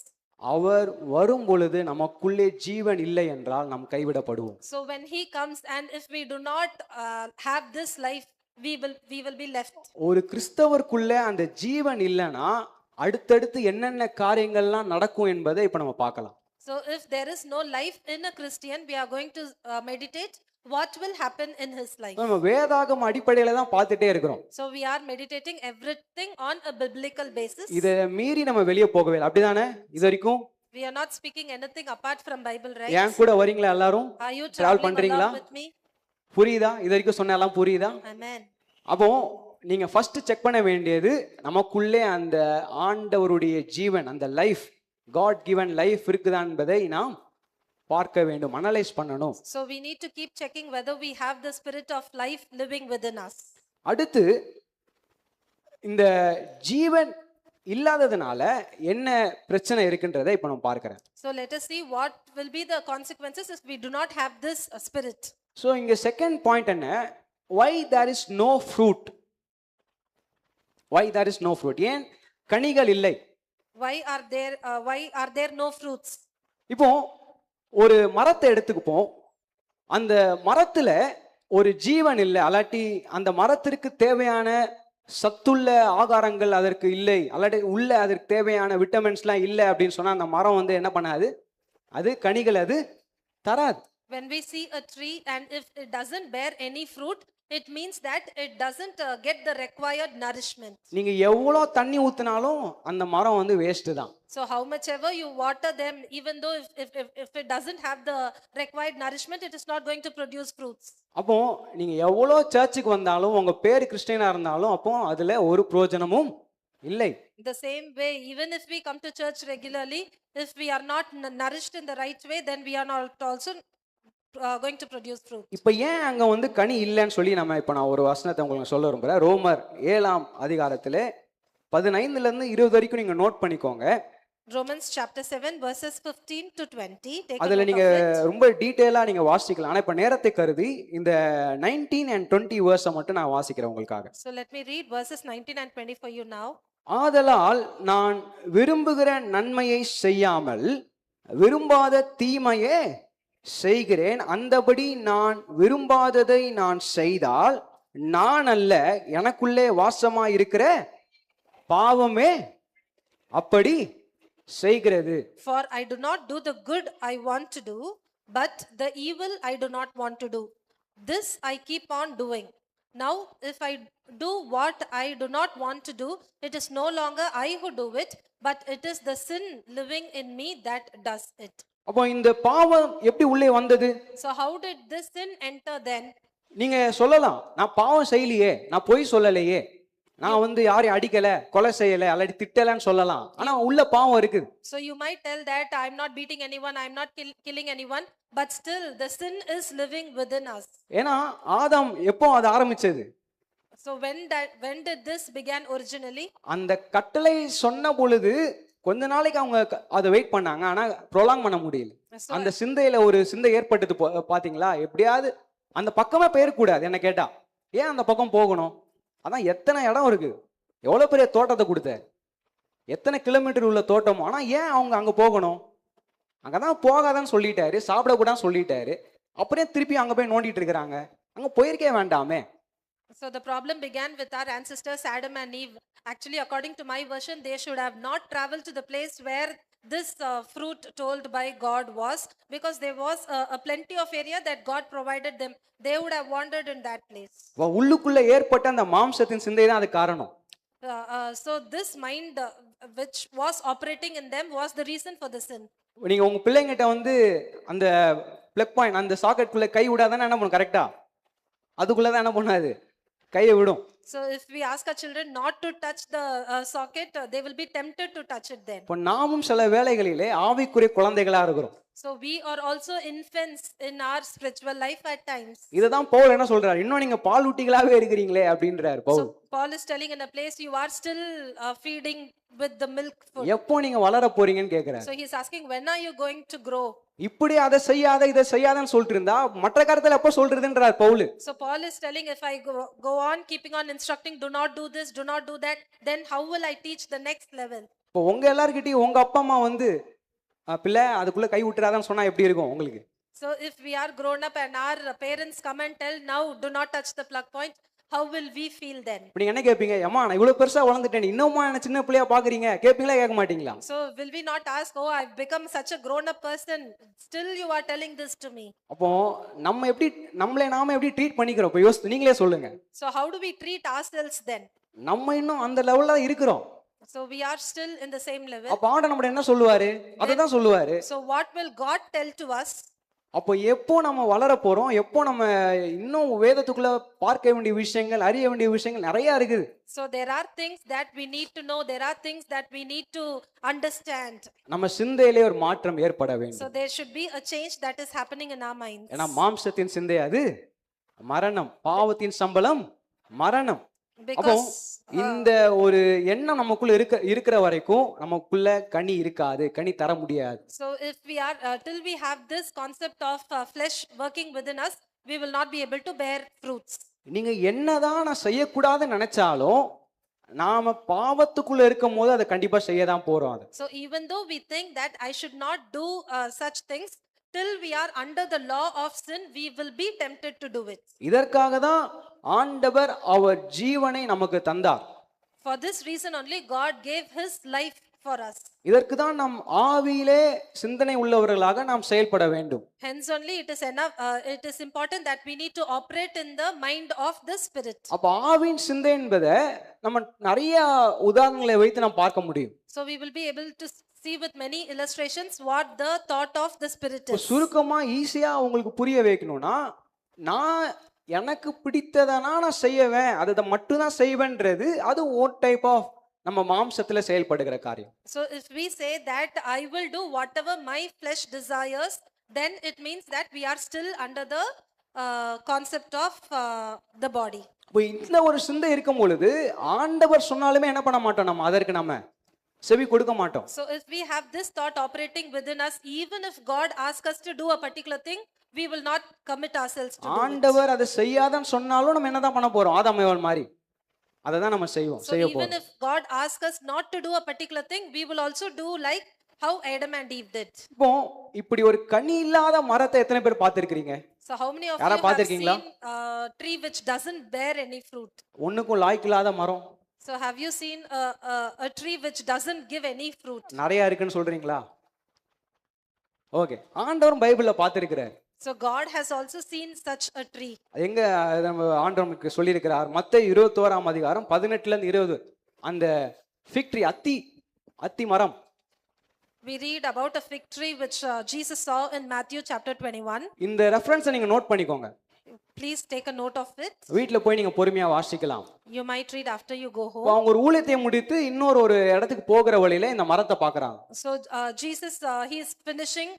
அவர் வரும் பொழுது நமக்குள்ளே ஜீவன் இல்லை என்றால் நாம் கைவிடப்படுவோம். So when he comes and if we do not have this life, we will be left. ஒரு கிறிஸ்தவருக்குள்ளே அந்த ஜீவன் இல்லைன்னா அடுத்தடுத்து என்னென்ன காரியங்கள்லாம் நடக்கும் என்பதை இப்ப நம்ம பார்க்கலாம். So if there is no life in a Christian, we are going to meditate what will happen in his life. நம்ம வேதாகம அடிப்படையில தான் பார்த்துட்டே இருக்கிறோம். So we are meditating everything on a biblical basis. இத மீறி நம்ம வெளியே போகவே இல்லை, அப்படிதானே? இது வரைக்கும் we are not speaking anything apart from Bible, right? ஏன் கூட வரீங்களா எல்லாரும்? Are you டிராவல் பண்றீங்களா? with me? புரியுதா? இது வரைக்கும் சொன்ன எல்லாம் புரியுதா? Amen. அப்போ நீங்க ஃபர்ஸ்ட் செக் பண்ண வேண்டியது நமக்குள்ளே அந்த ஆண்டவருடைய ஜீவன், அந்த லைஃப், காட் given லைஃப் இருக்குதா என்பதை நாம் பார்க்க வேண்டும், அனலைஸ் பண்ணணும். So we need to keep checking whether we have the spirit of life living within us. அடுத்து இந்த ஜீவன் இல்லாததுனால என்ன பிரச்சனை இருக்குன்றதை இப்ப நம்ம பார்க்கிறேன். So let us see what will be the consequences if we do not have this spirit. So இங்க செகண்ட் பாயிண்ட் என்ன? why there is no fruit? why there is no fruit? ஏன் கனிகள் இல்லை? Why are there no fruits? இப்போ ஒரு மரத்தை எடுத்துக்குப்போம், அந்த மரத்துல ஒரு ஜீவன் இல்லை, அல்லாட்டி அந்த மரத்திற்கு தேவையான சத்துள்ள ஆகாரங்கள் அதற்கு இல்லை, அல்லாட்டி உள்ள அதற்கு தேவையான விட்டமின்ஸ்லாம் இல்லை அப்படின்னு சொன்னா அந்த மரம் வந்து என்ன பண்ணாது? அது கனிகள் அது தராது. When we see a tree and if it doesn't bear any fruit, it means that it doesn't get the required nourishment. நீங்க எவ்வளவு தண்ணி ஊத்தினாலும் அந்த மரம் வந்து வேஸ்ட் தான். So how much ever you water them, even though if it doesn't have the required nourishment, it is not going to produce fruits. அப்போ நீங்க எவ்வளவு சர்ச்சுக்கு வந்தாலும் உங்க பேர் கிறிஸ்டியனா இருந்தாலும் அப்போ அதுல ஒரு பிரயோஜனமும் இல்லை. The same way, even if we come to church regularly, if we are not nourished in the right way, then we are not also going to produce fruit. இப்போ ஏன் அங்க வந்து கனி இல்லைன்னு சொல்லி நம்ம இப்போ நான் ஒரு வசனத்தை உங்களுக்கு சொல்ல விரும்புறேன். ரோமர் 7 அதிகாரத்திலே 15 இருந்து 20 வரைக்கும் நீங்க நோட் பண்ணிக்கோங்க. Romans chapter 7 verses 15 to 20. Take a அதுல note நீங்க of it. ரொம்ப டீட்டெயிலா நீங்க வாசிக்கலாம். ஆனா இப்ப நேரத்தை கருதி இந்த 19 and 20 வேர்ஸை மட்டும் நான் வாசிக்கிறேன் உங்களுக்காக. So let me read verses 19 and 20 for you now. ஆதலால் நான் விரும்புகிற நன்மையை செய்யாமல் விரும்பாத தீமையே செய்கிறேன். அந்தபடி நான் விரும்பாததை நான் செய்தால் நான் அல்ல, எனக்குள்ளே வாசமாய் இருக்கிற பாவமே அப்படி செய்கிறது. For I do not do the good I want to do, but the evil I do not want to do. This I keep on doing. Now, if I do what I do not want to do, it is no longer I who do it, but it is the sin living in me that does it. அப்போ இந்த பாவம் எப்படி உள்ளே வந்தது? So, how did this sin enter then? நீங்க சொல்லலாம், நான் பாவம் செய்யலையே, நான் பொய் சொல்லலையே, நான் வந்து யாரையும் அடிக்கல, கொலை செய்யல, அல்லது திட்டலன்னு சொல்லலாம். ஆனா உள்ள பாவம் இருக்குது. So, you might tell that I am not beating anyone, I am not killing anyone, but still the sin is living within us. ஏன்னா ஆதாம் எப்போ அது ஆரம்பிச்சது? So when did this began originally? அந்த கட்டளை சொன்ன பொழுது கொஞ்ச நாளைக்கு அவங்க அதை வெயிட் பண்ணாங்க, ஆனா ப்ரொலாங் பண்ண முடியல. அந்த சிந்தையில ஒரு சிந்தை ஏற்பட்டது பாத்தீங்களா? எப்படியாவது அந்த பக்கமே போயிடக்கூடாது. என்ன கேட்டா ஏன் அந்த பக்கம் போகணும்? அதான் எத்தனை இடம் இருக்கு, எவ்வளவு பெரிய தோட்டத்தை கொடுத்த, எத்தனை கிலோமீட்டர் உள்ள தோட்டம், ஆனா ஏன் அவங்க அங்க போகணும்? அங்கதான் போகாதான்னு சொல்லிட்டாரு, சாப்பிடக்கூடாதுன்னு சொல்லிட்டாரு, அப்புறம் திருப்பி அங்க போய் நோண்டிட்டு இருக்கிறாங்க. அங்க போயிருக்கே வேண்டாமே. So the problem began with our ancestors Adam and Eve. Actually, according to my version, they should have not traveled to the place where this fruit told by God was, because there was a plenty of area that God provided them. They would have wandered in that place. உள்ளுக்குள்ள ஏற்பட்ட அந்த மாம்சத்தின் சிந்தை தான் அது காரணம். So this mind which was operating in them was the reason for the sin. நீங்க உங்க பிள்ளைங்கிட்ட வந்து அந்த பிளக் பாயிண்ட் அந்த சாக்கெட்டுக்குள்ள கை விடாதானே என்ன பண்ணும்? கரெக்டா அதுக்குள்ளதான் என்ன பண்ணாது, கையை விடும். So if we ask our children not to touch the socket, they will be tempted to touch it then. இப்போ நாமும் சில வேளைகளிலே ஆவிக்குரிய குழந்தைகளா இருக்கிறோம். So we are also infants in our spiritual life at times. இதுதான் பவுல் என்ன சொல்றாரு, இன்னும் நீங்க பால் ஊட்டிகளாவே இருக்கிறீங்களே அப்படின்றாரு Pavul. So Paul is telling in a place you are still feeding with the milk food. எப்போ நீங்க வளர போறீங்கன்னு கேக்குறாரு. So he is asking, when are you going to grow? இப்படி அதை செய்யாத இதை செய்யாதன்னு சொல்லிட்டு இருந்தா மற்ற காரியத்துல எப்போ சொல்றதுன்றார் Pavul. So Paul is telling, if I go on keeping on instructing, do not do this, do not do that, then how will I teach the next level? இப்போ உங்க எல்லார்கிட்டயும் உங்க அப்பா அம்மா வந்து பிள்ளை அதுக்குள்ள கை விட்டுறாதான்னு சொன்னா எப்படி இருக்கும் உங்களுக்கு? So if we are grown up and our parents come and tell, now do not touch the plug point, how will we feel then? இப்ப நீங்க என்ன கேப்பீங்க, அம்மா நான் இவ்வளவு பெருசா வளர்ந்துட்டேன், இன்னுமா என்ன சின்ன பிள்ளையா பாக்குறீங்க, கேப்பீங்களா கேட்க மாட்டீங்களா? So will we not ask, oh I've become such a grown up person, still you are telling this to me? அப்போ நாம எப்படி ட்ரீட் பண்ணிக்கிறோம்? இப்ப யோசித்து நீங்களே சொல்லுங்க. So how do we treat ourselves then? நம்ம இன்னும் அந்த லெவல்ல இருக்கிறோம். So we are still in the same level. அப்ப ஆண்டவர் நம்ம என்ன சொல்லுவாரு? அதுதான் சொல்லுவாரு. So what will God tell to us? அப்போ எப்போ நம்ம வளர போறோம், எப்போ நம்ம இன்னும் வேதத்துக்குள்ள பார்க்க வேண்டிய விஷயங்கள், அறிய வேண்டிய விஷயங்கள் நிறைய இருக்குது. So there are things that we need to know, there are things that we need to understand. நம்ம சிந்தையிலே ஒரு மாற்றம் ஏற்பட வேண்டும். So there should be a change that is happening in our minds. ஏன்னா மாம்சத்தின் சிந்தை அது மரணம், பாவத்தின் சம்பளம் மரணம். அப்போ இந்த ஒரு எண்ணம் நமக்குள்ள இருக்கிற வரைக்கும் நமக்குள்ள கனி இருக்காது, கனி தர முடியாது. So if we are till we have this concept of flesh working within us, we will not be able to bear fruits. நீங்க என்னதான் நான் செய்யக்கூடாதுன்னு நினைச்சாலும் நாம பாவத்துக்குள்ள இருக்கும் போது அதை கண்டிப்பா செய்யதான் போறோம். அது So even though we think that I should not do such things, till we are under the law of sin, we will be tempted to do it. இதற்காக தான் ஆண்டவர் அவர் ஜீவனை நமக்கு தந்தார். For this reason only God gave his life for us. இதற்கு தான் நாம் ஆவியிலே சிந்தனை உள்ளவர்களாக நாம் செயல்பட வேண்டும். Hence only it is important that we need to operate in the mind of the spirit. அப்ப ஆவியின் சிந்தை என்பதை நம்ம நிறைய உதாரணங்களை வைத்து நாம் பார்க்க முடியும். So we will be able to see with many illustrations what the thought of the spirit is. சுருக்கமா ஈஸியா உங்களுக்கு புரிய வைக்கணும்னா, நான் எனக்கு பிடித்ததை நான் செய்யவேன், அதை மட்டும் தான் செய்வேன்றது அது ஒரு டைப் ஆஃப் நம்ம மாம்சத்துல செயல்படுகிற காரியம். So if we say that I will do whatever my flesh desires, then it means that we are still under the concept of the body. இப்போ இந்த ஒரு சிந்தை இருக்கும் பொழுது ஆண்டவர் சொன்னாலுமே என்ன பண்ண மாட்டோம், நம்ம அதற்கு நம்ம செவி கொடுக்க மாட்டோம். So if we have this thought operating within us, even if God asks us to do a particular thing, we will not commit ourselves to do it. ஆண்டவர் அதை செய்யாதன்னு சொன்னாலும் நம்ம என்னதான் பண்ண போறோம்? ஆதாம் ஏவாள் மாதிரி அதை தான் நம்ம So செய்ய even போறோம். if God asks us not to do a particular thing, we will also do like how Adam and Eve did. இப்போ இப்படி ஒரு கனி இல்லாத மரத்தை எத்தனை பேர் பார்த்திருக்கீங்க? So how many of யாரா you have seen பார்த்திருக்கீங்களா? a tree which doesn't bear any fruit? ஒண்ணுக்கும் லாய்க்கு இல்லாத மரம் So have you seen a tree which doesn't give any fruit? நிறைய இருக்குன்னு சொல்றீங்களா? ஓகே, ஆண்டவரும் பைபிள்ல பார்த்திருக்கிறார். So God has also seen such a tree. எங்க நம்ம ஆண்டவர் நமக்கு சொல்லியிருக்கிறார். மத்தேயு 21ஆம் அதிகாரம் 18ல இருந்து 20 அந்த ஃபிக் ட்ரீ அத்தி மரம். We read about a fig tree which Jesus saw in Matthew chapter 21. இந்த ரெஃபரன்ஸை நீங்க நோட் பண்ணிக்கோங்க. Please take a note of it. வீட்ல போய் நீங்க பொறுமையா வாசிக்கலாம். You might read after you go home. அவங்க ஒரு ஊழியத்தை முடித்து இன்னொரு இடத்துக்கு போகிற வழியில இந்த மரத்தை பார்க்கறாங்க. So Jesus he is finishing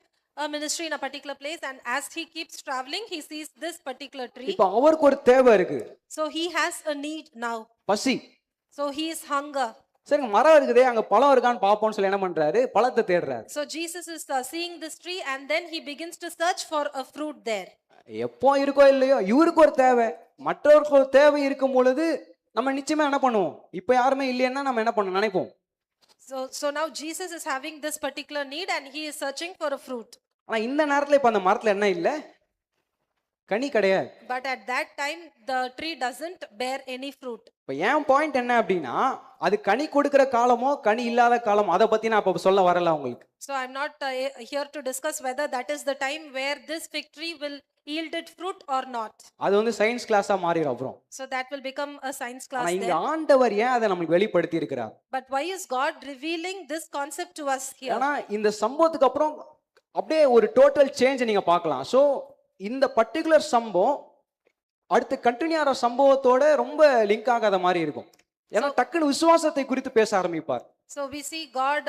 a ministry in a particular place, and as he keeps traveling he sees this particular tree. இப்போ அவருக்கு ஒரு தேவை இருக்கு. So he has a need now. பசி. So he is hunger. சரி, மரம் இருக்குதே, அங்க பழம் இருக்கான்னு பாப்போம்னு சொல்லி என்ன பண்றாரு? பழத்தை தேடுறாரு. So Jesus is seeing this tree, and then he begins to search for a fruit there. எப்போ இருக்கோ இல்லையோ இவருக்கு ஒரு தேவை, மற்றவருக்கு ஒரு தேவை இருக்கும் பொழுது நம்ம நிச்சயமா என்ன பண்ணுவோம்? இப்போ யாருமே இல்லைன்னா நம்ம என்ன பண்ண நினைப்போம்? So now Jesus is having this particular need and he is searching for a fruit. ஆனா இந்த நேரத்துல இப்ப அந்த மரத்துல என்ன இல்ல? கனி கிடையாது. But at that time the tree doesn't bear any fruit. இப்ப என் பாயிண்ட் என்ன அப்படின்னா, அது கனி கொடுக்கிற காலமோ கனி இல்லாத காலமோ அதை பத்தி நான் இப்ப சொல்ல வரல உங்களுக்கு. So I'm not here to discuss whether that is the time where this fig tree will yielded fruit or not. அது வந்து சயின்ஸ் கிளாஸா மாறிடும் அப்புறம். So that will become a science class ஆனா இங்க there. ஆண்டவர் ஏன் அதை நமக்கு வெளிப்படுத்தி இருக்கிறார்? But why is God revealing this concept to us here? ஏன்னா இந்த சம்பவத்துக்கு அப்புறம் அப்படியே ஒரு டோட்டல் சேஞ்ச் நீங்க பார்க்கலாம். சோ இந்த பர்టిక్యులர் சம்பவம் அடுத்து கண்டினியூ ஆகிற சம்பவத்தோட ரொம்ப லிங்க் ஆகாத மாதிரி இருக்கும். ஏன்னா டக்குன்னு விசுவாசத்தை குறித்து பேச ஆரம்பிப்பார். So we see God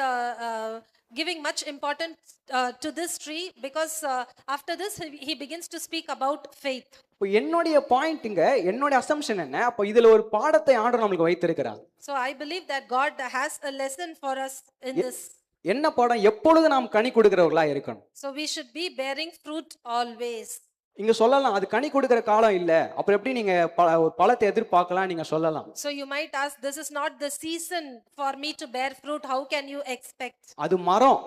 giving much importance to this tree because after this he begins to speak about faith. இப்போ என்னுடைய பாயிண்ட்ங்க, என்னோட அசம்ப்ஷன் என்ன? அப்போ இதுல ஒரு பாடத்தை ஆண்டவர் நமக்கு வைத்திருக்கிறார். So I believe that God has a lesson for us in this. என்ன பாடம்? எப்பொழுது நாம் கனி கொடுக்கிறவர்களா இருக்கணும். So we should be bearing fruit always. இங்க சொல்லலாம் அது கனி கொடுக்கிற காலம் இல்ல, அப்புறம் எப்படி நீங்க பழத்தை எதிர்பார்க்கலாம் நீங்க சொல்லலாம். So you might ask, this is not the season for me to bear fruit, how can you expect? அது மரம்.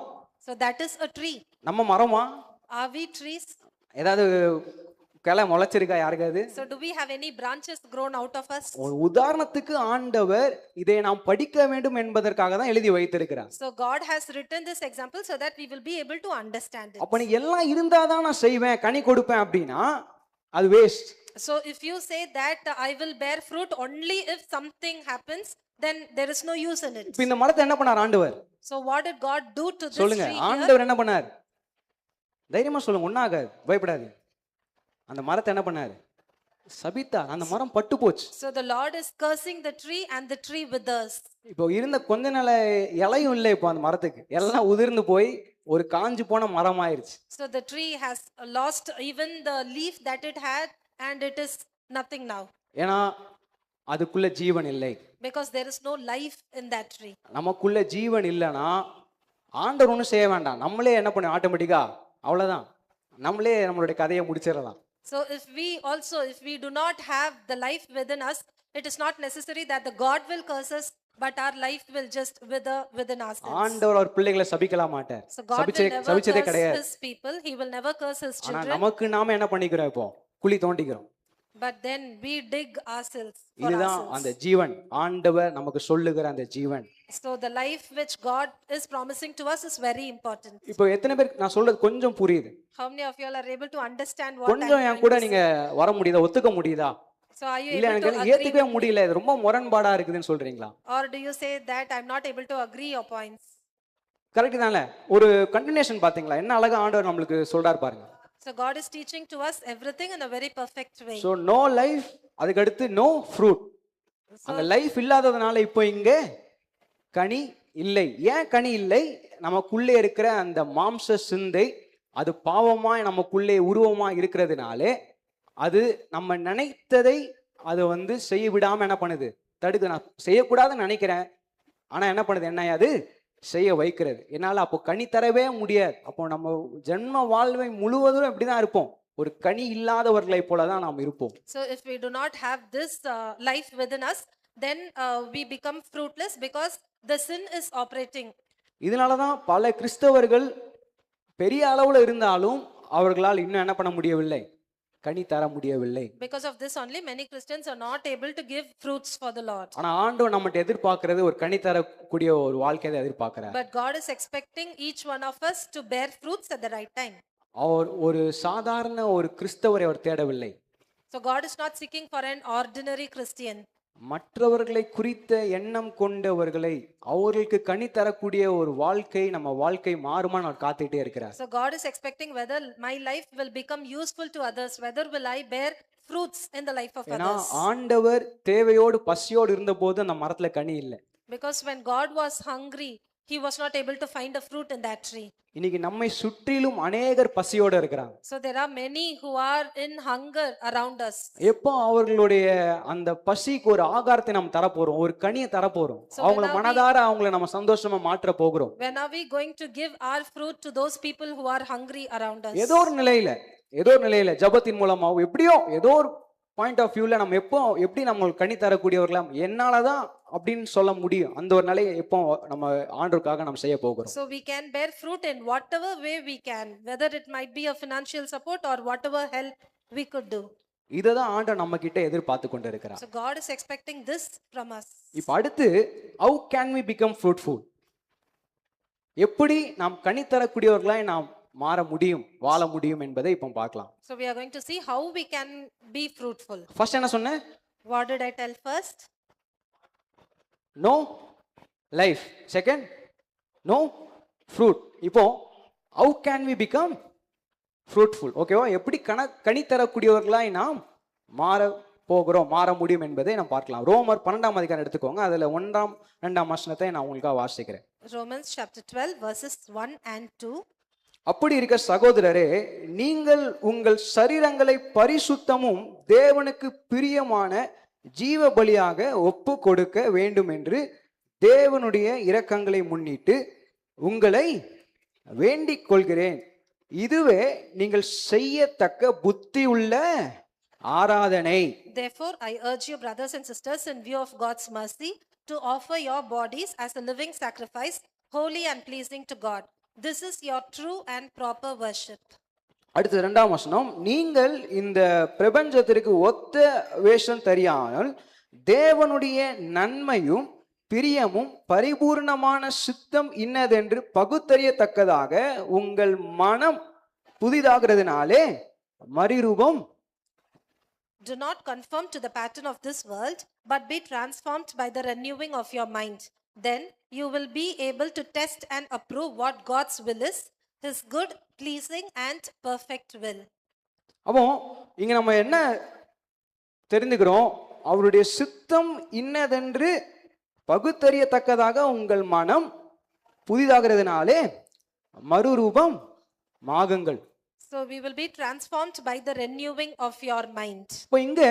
So that is a tree. நம்ம மரமா? Are we trees? ஏதாவது கிளை முளைச்சிருக்கா யாருக்காவது? So do we have any branches grown out of us? ஒரு உதாரணத்துக்கு ஆண்டவர் இதை நாம் படிக்க வேண்டும் என்பதற்காக தான் எழுதி வைத்திருக்கிறார். So God has written this example so that we will be able to understand it. அப்ப நீ எல்லாம் இருந்தா தான் நான் செய்வேன் கனி கொடுப்பேன் அப்படின்னா அது waste. So if you say that I will bear fruit only if something happens, then there is no use in it. இப்ப இந்த மரத்தை என்ன பண்ணார் ஆண்டவர்? So what did God do to this சொல்லுங்க, tree here? ஆண்டவர் என்ன பண்ணார்? தைரியமா சொல்லுங்க, ஒண்ணாகாது, பயப்படாது. அந்த மரத்தை என்ன பண்ணாரு? சபித்தார். அந்த மரம் பட்டு போச்சு. So the Lord is cursing the tree and the tree withers. இப்போ இருந்த கொஞ்ச நாள் இலையும் இல்லை இப்போ அந்த மரத்துக்கு, எல்லாம் உதிர்ந்து போய் ஒரு காஞ்சு போன மரம் ஆயிருச்சு. So the tree has lost even the leaf that it had and it is nothing now. ஏன்னா அதுக்குள்ள ஜீவன் இல்லை. Because there is no life in that tree. நமக்குள்ள ஜீவன் இல்லைன்னா ஆண்டவர் ஒன்றும் செய்ய வேண்டாம், நம்மளே என்ன பண்ண ஆட்டோமேட்டிக்கா அவ்வளவுதான், நம்மளே நம்மளுடைய கதையை முடிச்சிடலாம். So if we do not have the life within us, it is not necessary that the God will curse us, but our life will just wither within ourselves. ஆண்டவர் அவர் பிள்ளைகளை சபிக்கல மாட்டார். So God will never சபிச்சதே curse கிடையாது. his people, he will never curse his ஆனா children. நமக்கு நாம என்ன பண்ணிக்கிறோம்? இப்போ குழி தோண்டிக்கிறோம். But then we dig ourselves for இதுதான் ourselves. அந்த ஜீவன், ஆண்டவர் நமக்கு சொல்லுகிற அந்த ஜீவன். So the life which God is promising to us is very important. இப்போ எத்தனை பேர் நான் சொல்றது கொஞ்சம் புரியுது? How many of you all are able to understand what கொஞ்சம் I'm என் trying கூட to say? நீங்க வர முடியுதா? ஒத்துக்க முடியுதா? So are you இல்ல able to எனக்கு agree ஏத்துக்கவே with me? முடியல, இது ரொம்ப முரண்பாடா இருக்குதுன்னு சொல்றீங்களா? Or do you say that I'm not able to agree your points? Correct தானே? ஒரு கண்டினியூஷன் பாத்தீங்களா? என்ன அழகா ஆண்டவர் நம்மளுக்கு சொல்றாரு பாருங்க. So God is teaching to us everything in a very perfect way. So no life, அதுக்கு அடுத்து நோ ஃப்ரூட். அந்த லைஃப் இல்லாததுனால இப்போ இங்க கனி இல்லை. ஏன் கனி இல்லை? நமக்குள்ளே இருக்கிற அந்த மாம்ச சிந்தை அது பாவமாய் நமக்குள்ளே உருவமா இருக்கிறதுனாலே அது நம்ம நினைத்ததை அது வந்து செய்ய விடாம என்ன பண்ணுது? தடுக்க. நான் செய்யக்கூடாதுன்னு நினைக்கிறேன், ஆனா என்ன பண்ணுது, என்ன அது செய்ய வைக்கிறது. என்னால அப்போ கனி தரவே முடியாது. அப்போ நம்ம ஜென்ம வாழ்வை முழுவதும் இப்படிதான் இருப்போம். ஒரு கனி இல்லாதவர்களை போல தான் நாம் இருப்போம். So if we do not have this life within us, then we become fruitless because the sin is operating. இதனால தான் பல கிறிஸ்தவர்கள் பெரிய அளவுல இருந்தாலும் அவர்களால் இன்னும் என்ன பண்ண முடியவில்லை, கனி தர முடியவில்லை. Because of this only many Christians are not able to give fruits for the Lord. ஆனா ஆண்டவர் நம்மகிட்ட எதிர்பார்க்கிறது ஒரு கனி தரக்கூடிய ஒரு வாழ்க்கையை எதிர்பார்க்கிறார். But God is expecting each one of us to bear fruits at the right time. அவர் ஒரு சாதாரண ஒரு கிறிஸ்தவரை அவர் தேடவில்லை. So God is not seeking for an ordinary Christian. மற்றவர்களை குறித்த எண்ணம் கொண்டவர்களை, அவர்களுக்கு கனி தரக்கூடிய ஒரு வாழ்க்கை நம்ம வாழ்க்கை மாறுமான்னு அவர் காத்துட்டே இருக்கிறார். So God is expecting whether my life will become useful to others, whether will I bear fruits in the life of ஏன்னா others. ஆண்டவர் தேவையோடு பசியோடு இருந்தபோது அந்த மரத்துல கனி இல்லை. Because when God was hungry, he was not able to find a fruit in that tree. இன்னைக்கு நம்மை சுற்றிலும் அநேகர் பசியோட இருக்கிறாங்க. So there are many who are in hunger around us. எப்போ அவர்களுடைய அந்த பசிக்கு ஒரு ஆகாரத்தை நம்ம தரப்போறோம், ஒரு கனியை தரப்போறோம், அவங்கள மனதார அவங்கள நம்ம சந்தோஷமா மாற்ற போகிறோம். When are we going to give our fruit to those people who are hungry around us? ஏதோ ஒரு நிலையில ஜபத்தின் மூலமா எப்படியோ ஏதோ ஒரு பாயிண்ட் ஆஃப் வியூல நம்ம எப்படி நம்ம கனி தரக்கூடியவர்களாம் என்னாலதான் அப்படின்னு சொல்ல முடியும். அந்த ஒரு நிலையை எப்போ நம்ம ஆண்டவருக்காக நம்ம செய்ய போகிறோம். So we can bear fruit in whatever way we can, whether it might be a financial support or whatever help we could do. இததான் ஆண்டவர் நம்ம கிட்ட எதிர்பார்த்து கொண்டு இருக்கிறார். So God is expecting this from us. இப்ப அடுத்து how can we become fruitful? எப்படி நாம் கனி தரக்கூடியவர்களாய் நாம் மாற முடியும், வாழ முடியும் என்பதை இப்போ பார்க்கலாம். So we are going to see how we can be fruitful. First என்ன சொன்னேன்? What did I tell first? No life. Second, no fruit. இப்போ how can we become fruitful? ஓகேவா? எப்படி கனி தரக்கூடியவர்களாய் நாம் மாற முடியும் என்பதை நாம் பார்க்கலாம். ரோமர் 12ஆம் அதிகாரம் எடுத்துக்கோங்க. அதுல 1ஆம் 2ஆம் வசனத்தை நான் உங்களுக்காக வாசிக்கிறேன். Romans chapter 12 verses 1 and 2. அப்படி இருக்க சகோதரரே, நீங்கள் உங்கள் சரீரங்களை பரிசுத்தமும் தேவனுக்கு பிரியமான ஜீவ பலியாக ஒப்பு கொடுக்க வேண்டும் என்று தேவனுடைய இரக்கங்களை முன்னிட்டு உங்களை வேண்டிக் கொள்கிறேன். இதுவே நீங்கள் செய்யத்தக்க புத்தி உள்ள ஆராதனை. Therefore I urge you, brothers and sisters, in view of God's mercy, to offer your bodies as a living sacrifice, holy and pleasing to God. This is your true and proper worship. அடுத்து 2ஆம் வசனம், நீங்கள் இந்த பிரபஞ்சத்திற்கு ஒத்த வேஷம் தெரியாமல் தேவனுடைய நன்மையும் பிரியமும் பரிபூர்ணமான சித்தம் இன்னதென்று பகுத்தறியத்தக்கதாக உங்கள் மனம் புதிதாகிறதுனாலே மறுரூபம். Do not conform to the pattern of this world, but be transformed by the renewing of your mind. Then you will be able to test and approve what God's will is, his good, pleasing and perfect will. அப்போ இங்க நம்ம என்ன தெரிந்துக்கிறோம்? அவருடைய சித்தம் இன்னதென்று பகுத்தறியத்தக்கதாக உங்கள் மனம் புதிதாகிறதுனாலே மறுரூபம் மாகுங்கள். So we will be transformed by the renewing of your mind. இப்போ இங்க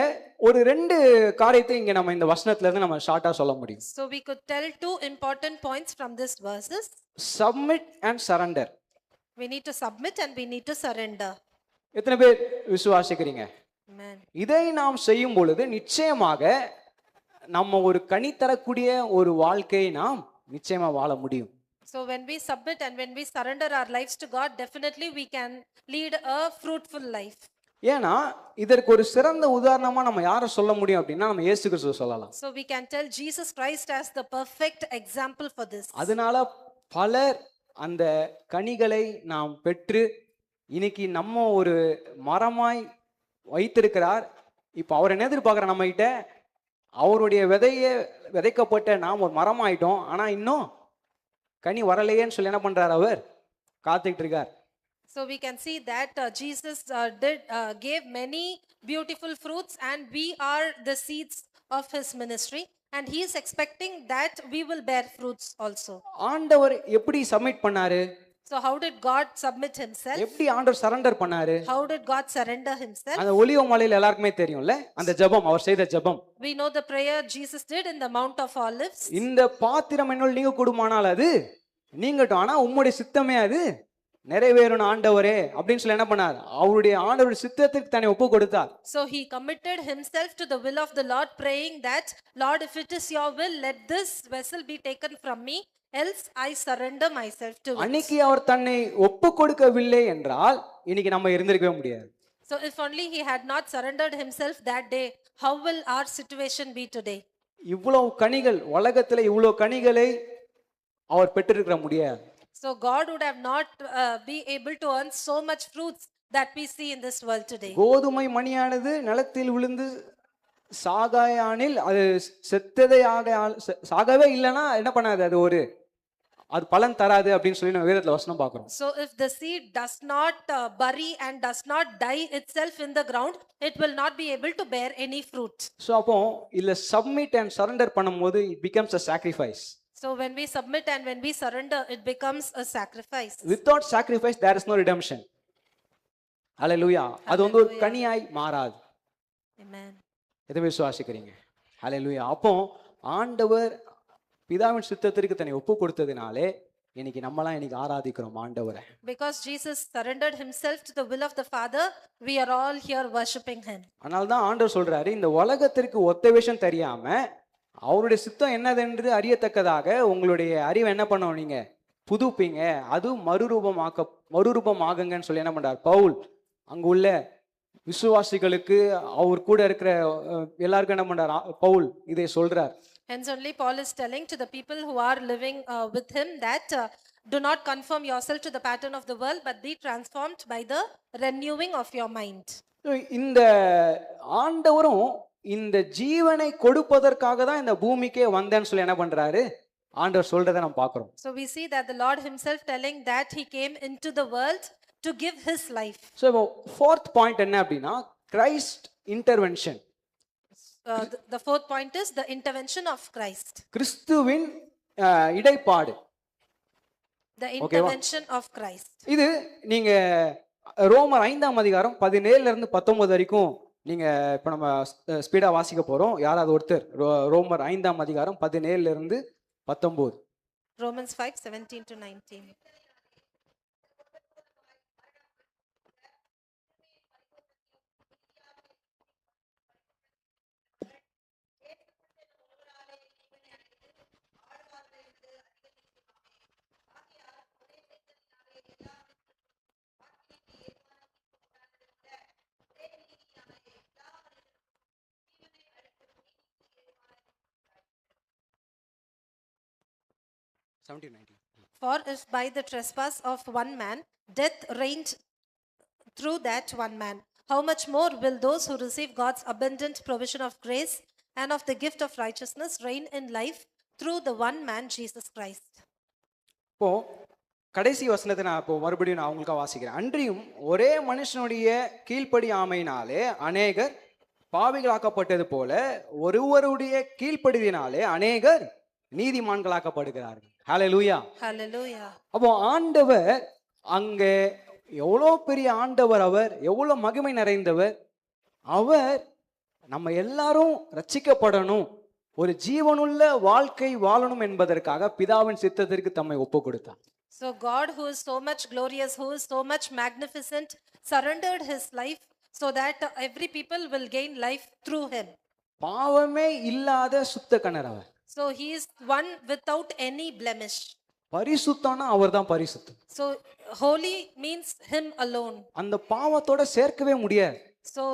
ஒரு 2 காரியத்தை இங்க நம்ம இந்த வசனத்துல இருந்து நம்ம ஷார்ட்டா சொல்ல முடியும். So we could tell 2 important points from this verses. Submit and surrender. We need to submit and we need to surrender. எத்தனை பேர் விசுவாசிக்கிறீங்க? Amen. இதை நாம் செய்யும் பொழுது நிச்சயமாக நம்ம ஒரு கனி தரக்கூடிய ஒரு வாழ்க்கையை நாம் நிச்சயமா வாழ முடியும். So when we submit and when we surrender our lives to God, definitely we can lead a fruitful life. ஏன்னா இதற்கு ஒரு சிறந்த உதாரணமா நம்ம யாரை சொல்ல முடியும் அப்படின்னா நம்ம இயேசு கிறிஸ்துவை சொல்லலாம். So we can tell Jesus Christ as the perfect example for this. அதனால பலர் அந்த கனிகளை நாம் பெற்று இன்னைக்கு நம்ம ஒரு மரமாய் வைத்திருக்கிறார். இப்போ அவர் என்ன எதிர்பார்க்கிறார் நம்ம கிட்ட? அவருடைய விதைக்கப்பட்ட நாம் ஒரு மரமாயிட்டோம், ஆனா இன்னும் கனி வரலையேன்னு சொல்லி என்ன பண்றார்? அவர் காத்துக்கிட்டு இருக்கார். So we can see that Jesus gave many beautiful fruits and we are the seeds of his ministry and he is expecting that we will bear fruits also. ஆண்டவர் எப்படி சப்மிட் பண்ணாரு? So how did God submit himself? எப்படி ஆண்டவர் surrender பண்ணாரு? How did God surrender himself? அந்த ஒலிவ மலையில எல்லாருக்குமே தெரியும்ல அந்த ஜெபம், அவர் செய்த ஜெபம். We know the prayer Jesus did in the Mount of Olives. இந்த பாத்திரம் என்னோட நீங்க கூடுமானால் அது நீங்கட்டும், ஆனா உம்முடைய சித்தமே அது நிறைவேறணும் ஆண்டவரே அப்படின்னு சொல்லி என்ன பண்ணார்? அவருடைய ஆண்டவருடைய சித்தத்துக்கு தன்னை ஒப்பு கொடுத்தார். So he committed himself to the will of the Lord, praying that, Lord, if it is your will, let this vessel be taken from me, else I surrender myself to it. அன்னைக்கு அவர் தன்னை ஒப்பு கொடுக்கவில்லை என்றால் இன்னைக்கு நம்ம இருந்திருக்கவே முடியாது. So if only he had not surrendered himself that day, how will our situation be today? இவ்வளவு கனிகள், உலகத்துல இவ்வளவு கனிகளை அவர் பெற்றிருக்க முடியாது. So God would have not be able to earn so much fruits that we see in this world today. கோதுமை மணியானது நிலத்தில் விழுந்து சாகாயானில் அது செத்ததை சாகவே இல்லைன்னா என்ன பண்ணாது? அது பலன் தராது அப்படின்னு சொல்லி நம்ம வேதத்துல வசனம் பார்க்கிறோம். So if the seed does not bury and does not die itself in the ground, it will not be able to bear any fruit. So அப்போ இல்ல சப்மிட் அண்ட் சரண்டர் பண்ணும்போது it becomes a sacrifice. So when we submit and when we surrender, it becomes a sacrifice. Without sacrifice there is no redemption. Hallelujah. அது ஒரு கனியாய் மாறாது. Amen. எதை விசுவாசிக்கிறீங்க? Hallelujah. அப்போ ஆண்டவர் பிதாவின் சித்தத்திற்கு தன்னை ஒப்பு கொடுத்ததினாலே இன்னைக்கு நம்மலாம் இன்னைக்கு ஆராதிக்கிறோம் ஆண்டவரை. Because Jesus surrendered himself to the will of the Father, we are all here worshiping him. அதனால தான் ஆண்டவர் சொல்றாரு, இந்த உலகத்திற்கு ஒத்த விஷயம் தெரியாம அவருடைய சித்தம் என்னதென்று அறியத்தக்கதாக உங்களுடைய அறிவை என்ன பண்ணணும்? நீங்க புதுப்பீங்க, அது மறுரூபமாகுங்கன்னு சொல்லி என்ன பண்றார் பவுல் அங்க உள்ள விசுவாசிகளுக்கு, அவர் கூட இருக்கிற எல்லாருக்கும் என்ன பண்றார் பவுல் இதை சொல்றார். Hence only Paul is telling to the people who are living with him that do not conform yourself to the pattern of the world, but be transformed by the renewing of your mind. இந்த ஆண்டவரும் இந்த ஜீவனை கொடுப்பதற்காக தான் இந்த பூமிக்கே வந்தேன்னு சொல்லி என்ன பண்றாரு ஆண்டவர் சொல்றதை நம்ம பார்க்கிறோம். So we see that the Lord himself telling that he came into the world to give his life. So fourth point என்ன அப்படின்னா Christ intervention. The fourth point is the intervention of Christ. கிறிஸ்துவின் இடைப்பாடு. The intervention of Christ. இது நீங்க ரோமர் 5ஆம் அதிகாரம் 17ல இருந்து 19 வரைக்கும் நீங்க இப்ப நம்ம ஸ்பீடா வாசிக்க போறோம். யாராவது ஒருத்தர் ரோமர் 5ஆம் அதிகாரம் 17ல இருந்து 19. Romans 5:17 to 19. For if by the trespass of one man death reigned through that one man, how much more will those who receive God's abundant provision of grace and of the gift of righteousness reign in life through the one man Jesus Christ. இப்போ கடைசி வசனத்தை நான் இப்போ மறுபடியும் நான் உங்களுக்கு வாசிக்கிறேன். அன்றியும் ஒரே மனுஷனுடைய கீழ்ப்படியாமையினாலே அநேகர் பாவிகளாக்கப்பட்டது போல ஒருவருடைய கீழ்ப்படிதினாலே அநேகர் நீதிமான்களாக்கப்படுகிறார்கள். ஹல்லேலூயா. Hallelujah. அப்போ ஆண்டவர் அங்கே எவ்வளோ பெரிய ஆண்டவர், அவர் எவ்வளோ மகிமை நிறைந்தவர். அவர் நம்ம எல்லாரும் ரட்சிக்கப்படணும், ஒரு ஜீவனுள்ள வாழ்க்கை வாழணும் என்பதற்காக பிதாவின் சித்தத்திற்கு தம்மை ஒப்பு கொடுத்தார். So God, who is so much glorious, who is so much magnificent, surrendered his life so that every people will gain life through him. பாவமே இல்லாத சுத்த கணர் அவர். So he is one without any blemish. பரிசுத்தம்னா அவர்தான் பரிசுத்தம். So holy means him alone. அந்த பாவத்தோட சேர்க்கவே முடியாது. So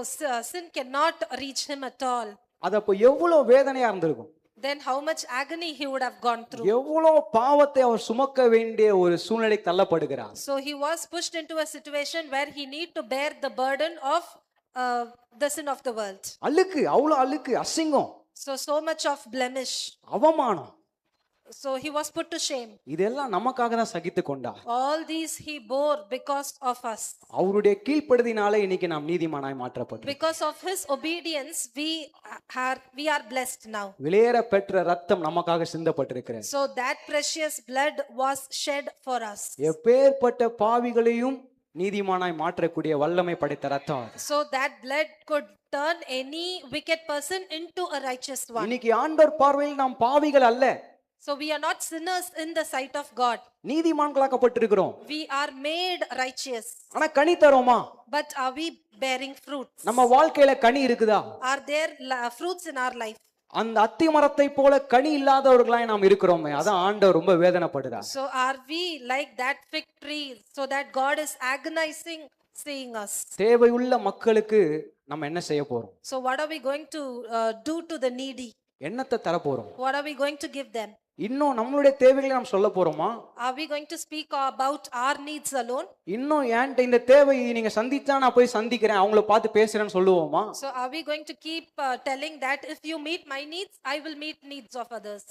sin cannot reach him at all. அது அப்போ எவ்வளவு வேதனையா இருந்திருக்கும். Then how much agony he would have gone through. எவ்வளவு பாவத்தை அவர் சுமக்க வேண்டிய ஒரு சூழ்நிலைக்கு தள்ளப்படுகிறார். So he was pushed into a situation where he need to bear the burden of the sin of the world. அழுக்கு, அவ்வளவு அழுக்கு, அசிங்கம். So much of blemish. அவமானம். So he was put to shame. இதெல்லாம் நமக்காக தான் சகித்து கொண்டார். All these he bore because of us. அவருடைய கீழ்ப்படுதினாலே இன்னைக்கு நாம் நீதிமானாய் மாற்றப்பட்டோம். Because of his obedience we are blessed now. விலையேற பெற்ற ரத்தம் நமக்காக சிந்தப்பட்டிருக்கிறது. So that precious blood was shed for us. எப்பேற்பட்ட பாவிகளையும் நீதிமானாய் மாற்றக்கூடிய வல்லமை படைத்த ரத்தம். So that blood could turn any wicked person into a righteous one. இன்னைக்கு ஆண்டவர் பார்வையில் நாம் பாவிகள் அல்ல. So we are not sinners in the sight of God. நீதிமான்களாக்கப்பட்டிருக்கிறோம். We are made righteous. ஆனா கனி தரோமா? But are we bearing fruits? நம்ம வாழ்க்கையில கனி இருக்குதா? Are there fruits in our life? அந்த அத்தி மரத்தை போல கனி இல்லாதவர்களாய் நாம் இருக்கிறோமே, அதான் ஆண்டவர் ரொம்ப வேதனைப்படுறார். So are we like that fig tree, so that God is agonizing seeing us? தேவையுள்ள மக்களுக்கு நம்ம என்ன செய்ய போறோம்? So what are we going to do to the needy? என்னத்தை தர போறோம்? What are we going to give them? இன்னும் நம்மளுடைய தேவைகளை நாம் சொல்ல போறோமா? Are we going to speak about our needs alone? இன்னும் ஏன்ட்ட இந்த தேவையை நீங்க சந்திச்சா நான் போய் சந்திக்கிறேன், அவங்கள பார்த்து பேசுறேன்னு சொல்லுவோமா? So are we going to keep telling that if you meet my needs, I will meet needs of others?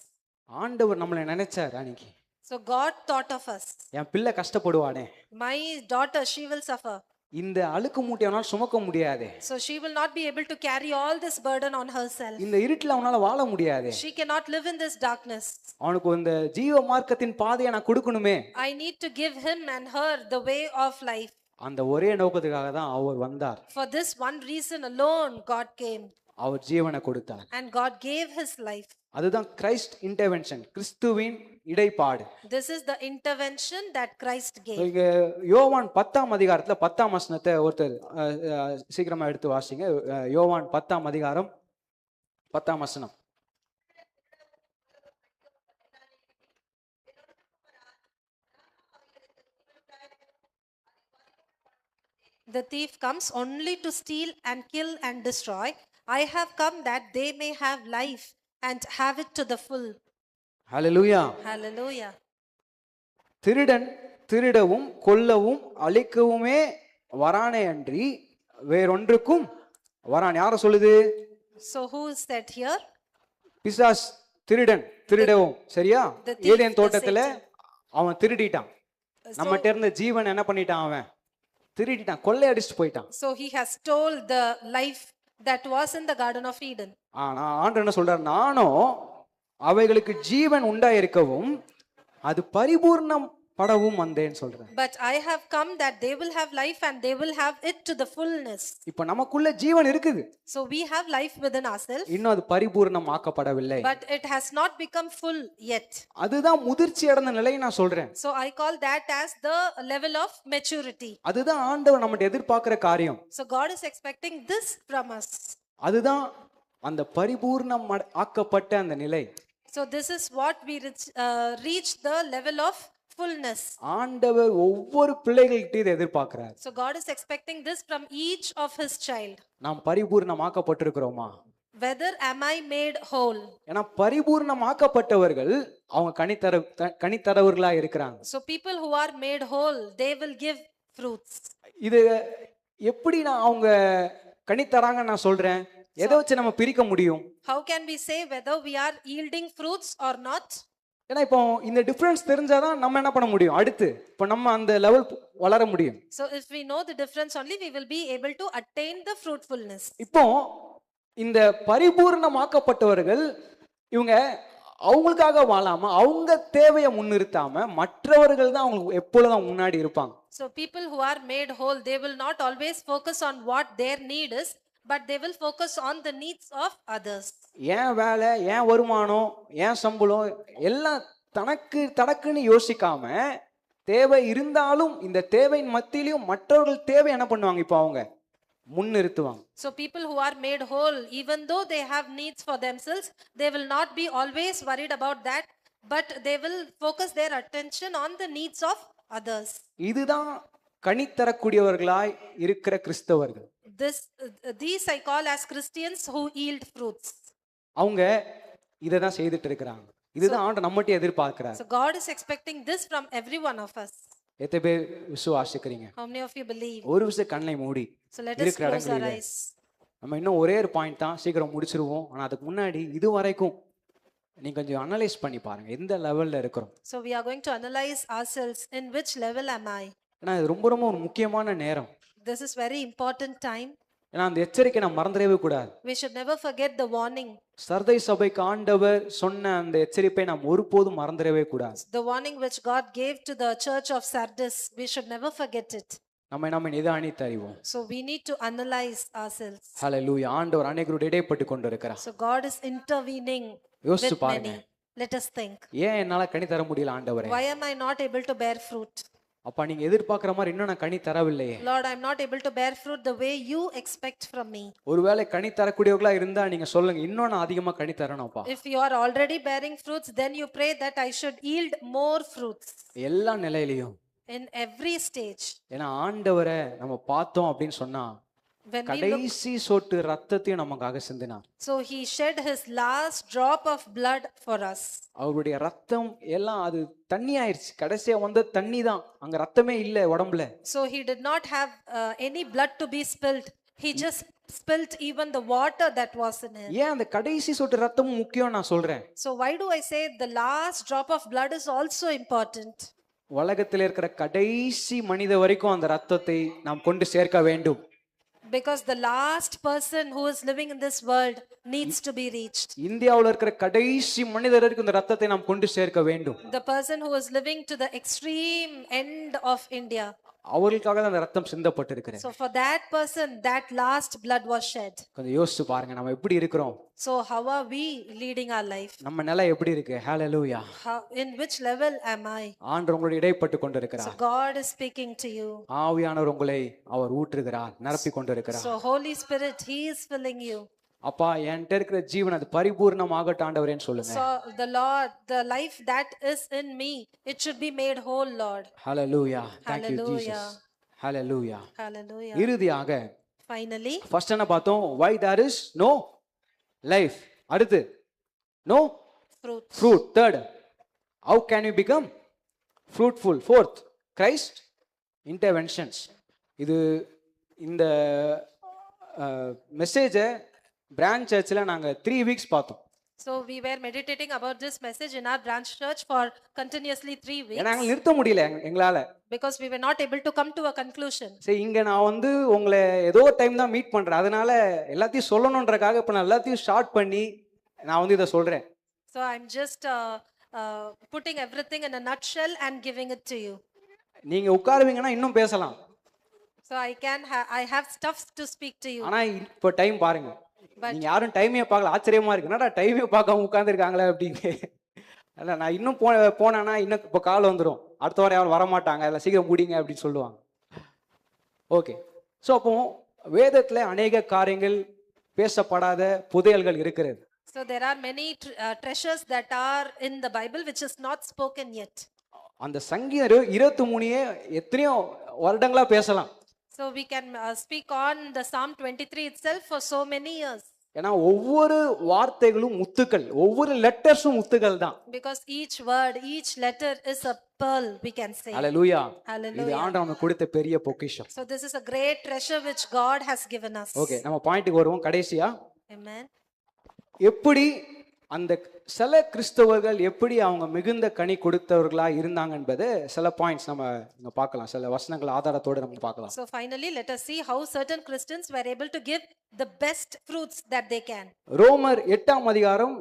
ஆண்டவர் நம்மளை நினைச்சார் அன்னைக்கு. So God thought of us. என் பிள்ளை கஷ்டப்படுவானே, My daughter, she will suffer. இந்த அழுக்கு மூட்டையை அவனால சுமக்க முடியாது. So she will not be able to carry all this burden on herself. இந்த இருட்டுல அவனால வாழ முடியாது. She cannot live in this darkness. அவனுக்கு இந்த ஜீவ மார்க்கத்தின் பாதையை நான் கொடுக்கணுமே. I need to give him and her the way of life. அந்த ஒரே நோக்கத்துக்காக தான் அவர் வந்தார். For this one reason alone God came. அவர் ஜீவனை கொடுத்தார். And God gave his life. அதுதான் கிரைஸ்ட் இன்டர்வென்ஷன், கிறிஸ்துவின் இடைப்பாடு. This is the intervention that Christ gave. இங்க யோவான் 10ஆம் அதிகாரத்துல 10ஆம் வசனத்தை ஒருத்தர் சீக்கிரமா எடுத்து வாசிங்க. யோவான் 10ஆம் அதிகாரம் 10ஆம் வசனம். The thief comes only to steal and kill and destroy. I have come that they may have life and have it to the full. Hallelujah. Hallelujah. திருடன் திருடவும் கொல்லவும் அழிக்கவுமே வரானே அன்றி வேறொன்றுக்கும் வரான். யார சொல்லுது? So who is that here? பிசாஸ் திருடன் திருடவும். சரியா? The thief, ஏதேன் தோட்டத்துல அவன் திருடிட்டான். நம்மகிட்ட இருந்த ஜீவன் என்ன பண்ணிட்டான்? அவன் திருடிட்டான், கொள்ளை அடிச்சுட்டு போயிட்டான். So he has stole the life that was in the Garden of Eden. ஆனா ஆண்டவர் என்ன சொல்றார்? நானும் அவைகளுக்கு ஜீவன் உண்டாயிருக்கவும் அது பரிபூர்ணம் படவும் வந்தேன்னு சொல்றேன். But I have come that they will have life and they will have it to the fullness. இப்ப நமக்குள்ள ஜீவன் இருக்குது. So we have life within ourselves. இன்னும் அது பரிபூர்ணம் ஆக்கப்படவில்லை. But it has not become full yet. அதுதான் முதிர்ச்சி அடைந்த நிலையை நான் சொல்றேன். So I call that as the level of maturity. அதுதான் ஆண்டவர் நம்மகிட்ட எதிர்பார்க்கிற காரியம். So God is expecting this from us. அதுதான் அந்த பரிபூர்ணம் ஆக்கப்பட்ட அந்த நிலை. So this is what we reach the level of fullness. ஆண்டவர் ஒவ்வொரு பிள்ளைகள்கிட்ட இதை எதிர்பார்க்கிறார். So God is expecting this from each of his child. நாம் பரிபூர்ணமாக்கப்பட்டிருக்கிறோமா? Whether am I made whole? ஏன்னா பரிபூர்ணமாக்கப்பட்டவர்கள் அவங்க கனித்தரவர்களா இருக்கிறாங்க. So people who are made whole, they will give fruits. இது எப்படி நான் அவங்க கனித்தராங்க நான் சொல்றேன்? எதை வச்சு நம்ம பிரிக்க முடியும்? How can we say whether we are yielding fruits or not? ஏன்னா இப்போ இந்த டிஃபரன்ஸ் தெரிஞ்சாதான் நம்ம என்ன பண்ண முடியும்? அடுத்து இப்போ நம்ம அந்த லெவல் வளர முடியும். So if we know the difference only, we will be able to attain the fruitfulness. இப்போ இந்த பரிபூர்ணமாக்கப்பட்டவர்கள் இவங்க அவங்களுக்காக வாழாம அவங்க தேவையை முன்னிறுத்தாம மற்றவர்கள் தான் அவங்க எப்பொழுதும் முன்னாடி இருப்பாங்க. So people who are made whole, they will not always focus on what their need is, but they will focus on the needs of others. ஏன் வேலை, ஏன் வருமானம், ஏன் சம்பளம் எல்லாம் தனக்குன்னு யோசிக்காம தேவை இருந்தாலும் இந்த தேவையின் மத்தியிலும் மற்றவர்கள் தேவை என்ன பண்ணுவாங்க? இப்போ அவங்க முன்னிறுத்துவாங்க. So people who are made whole, even though they have needs for themselves, they will not be always worried about that, but they will focus their attention on the needs of others. இதுதான் கனித்தரக்கூடியவர்களாய் இருக்கிற கிறிஸ்தவர்கள். These I call as Christians who yield fruits. அவங்க இதை தான் செய்துட்டு இருக்கிறாங்க. இதுதான் ஆண்டவர் நம்மகிட்ட எதிர்பார்க்கிறார். So God is expecting this from every one of us. எத்தனை பேர் விசுவாசிக்கிறீங்க? How many of you believe? ஒரு விஷயம் கண்ணை மூடி So let us close our eyes. நம்ம இன்னும் ஒரே ஒரு பாயிண்ட் தான், சீக்கிரம் முடிச்சிருவோம். ஆனா அதுக்கு முன்னாடி இது வரைக்கும் நீங்க கொஞ்சம் அனலைஸ் பண்ணி பாருங்க எந்த லெவல்ல இருக்கிறோம். So we are going to analyze ourselves. In which level am I? ஏன்னா இது ரொம்ப ரொம்ப ஒரு முக்கியமான நேரம். This is very important time. ஏன்னா அந்த எச்சரிக்கை நம்ம மறந்துடவே கூடாது. We should never forget the warning. Sardis சபைக்கு ஆண்டவர் சொன்ன அந்த எச்சரிப்பை நாம் ஒருபோதும் மறந்துடவே கூடாது. The warning which God gave to the church of Sardis, we should never forget it. நம்ம நிதானித்து அறிவோம். So we need to analyze ourselves. ஹalleluya. ஆண்டவர் அநேகரோடு இடைப்பட்டு கொண்டிருக்கிறார். So God is intervening யோசிச்சு with பாருங்க. many. Let us think. ஏன் என்னால கனி தர முடியல ஆண்டவரே? Why am I not able to bear fruit? அப்பா நீங்க எதிர்பார்க்கிற மாதிரி இன்னும் நான் கனி தரவில்லையே. Lord, I am not able to bear fruit the way you expect from me. ஒருவேளை கனி தரக்கூடியவங்களா இருந்தா நீங்க சொல்லுங்க இன்னும் நான் அதிகமா கனி தரணும்ப்பா. If you are already bearing fruits, then you pray that I should yield more fruits. எல்லா நிலையிலையும். In every stage. ஏன்னா ஆண்டவரை நம்ம பார்த்தோம் அப்படின்னு சொன்னா When we look, கடைசி சொட்டு ரத்தத்தையும் நமக்காக சிந்தினார். so he shed his last drop of blood for us. அவருடைய ரத்தம் எல்லாம் அது தண்ணி ஆயிருச்சு. கடைசியா வந்த தண்ணி தான், அங்க ரத்தமே இல்ல உடம்புல. So he did not have any blood to be spilled. He just spilled even the water that was in him. ஏன் அந்த கடைசி சொட்டு ரத்தமும் முக்கியம் நான் சொல்றேன். So why do I say the last drop of blood is also important? உலகத்தில் இருக்கிற கடைசி மனித வரைக்கும் அந்த ரத்தத்தை நாம் கொண்டு சேர்க்க வேண்டும். Because the last person who is living in this world needs to be reached. இந்தியாவுல இருக்கிற கடைசி மனிதர் வரைக்கும் இந்த ரத்தத்தை நாம் கொண்டு சேர்க்க வேண்டும். The person who is living to the extreme end of India. அவர்களுக்காக தான் அந்த ரத்தம் சிந்தப்பட்டிருக்கிறது. So for that person, that last blood was shed. கொஞ்சம் யோசிச்சு பாருங்க நம்ம எப்படி இருக்கிறோம். So how are we leading our life? நம்ம நிலை எப்படி இருக்கு? ஹalleluya. In which level am I? ஆண்டவர் உங்களோடு இடைப்பட்டு கொண்டிருக்கிறார். So God is speaking to you. ஆவியானவர் உங்களை அவர் ஊற்றுகிறார், நிரப்பி கொண்டிருக்கிறார். So Holy Spirit, he is filling you. அப்பா என்கிட்ட இருக்கிற ஜீவன் அது பரிபூர்ணமாகட்டும் ஆண்டவரேன்னு சொல்லுங்க. So the Lord, the life that is in me, it should be made whole, Lord. Hallelujah. Thank you Hallelujah. Jesus. Hallelujah. Hallelujah. இறுதியாக Finally, ஃபர்ஸ்ட் என்ன பார்த்தோம்? Why there is no life. அடுத்து no fruit. fruit. Third, how can you become fruitful? Fourth, Christ interventions. இது இந்த மெசேஜை branch சர்ச்சில் நாங்கள் 3 weeks பார்த்தோம். So we were meditating about this message in our branch church for continuously 3 weeks. ஏன்னா நாங்கள் நிறுத்த முடியல எங்களால். Because we were not able to come to a conclusion. சரி இங்கே நான் வந்து உங்களை ஏதோ டைம் தான் மீட் பண்ணுறேன், அதனால எல்லாத்தையும் சொல்லணுன்றக்காக இப்போ நான் எல்லாத்தையும் ஷார்ட் பண்ணி நான் வந்து இதை சொல்கிறேன். So I'm just putting everything in a nutshell and giving it to you. நீங்கள் உட்காருவீங்கன்னா இன்னும் பேசலாம். So I have stuff to speak to you. ஆனால் இப்போ டைம் பாருங்க. நீங்க யாரும் டைமே பார்க்கல, ஆச்சரியமா இருக்கு. என்னடா டைமே பார்க்காம உட்காந்துருக்காங்களே அப்படின்னு. அல்ல நான் இன்னும் போனேன்னா இன்னும் இப்போ கால் வந்துடும், அடுத்த வாரம் யாரும் வரமாட்டாங்க, அதில் சீக்கிரம் முடிங்க அப்படின்னு சொல்லுவாங்க. ஓகே, ஸோ அப்போ வேதத்தில் அநேக காரியங்கள் பேசப்படாத புதையல்கள் இருக்கிறது. So there are many treasures that are in the Bible which is not spoken yet. அந்த சங்கீதம் 23 எத்தனையோ வருடங்களா பேசலாம். So we can speak on the Psalm 23 itself for so many years. ஏன்னா ஒவ்வொரு வார்த்தைகளும் முத்துக்கள், ஒவ்வொரு லெட்டர்ஸும் முத்துக்கள் தான். Because each word, each letter is a pearl, we can say. Hallelujah. Hallelujah. இது ஆண்டவர் நமக்கு கொடுத்த பெரிய பொக்கிஷம். So this is a great treasure which God has given us. Okay, நம்ம பாயிண்ட்க்கு வருவோம் கடைசியா. Amen. எப்படி அந்த சில கிறிஸ்தவர்கள் எப்படி அவங்க மிகுந்த கனி கொடுத்தவர்களா இருந்தாங்க என்பது சில பாயிண்ட்ஸ் நம்ம இங்க பார்க்கலாம், சில வசனங்கள் ஆதாரத்தோட நம்ம பார்க்கலாம். So finally let us see how certain Christians were able to give the best fruits that they can. ரோமர் 8ஆம் அதிகாரம்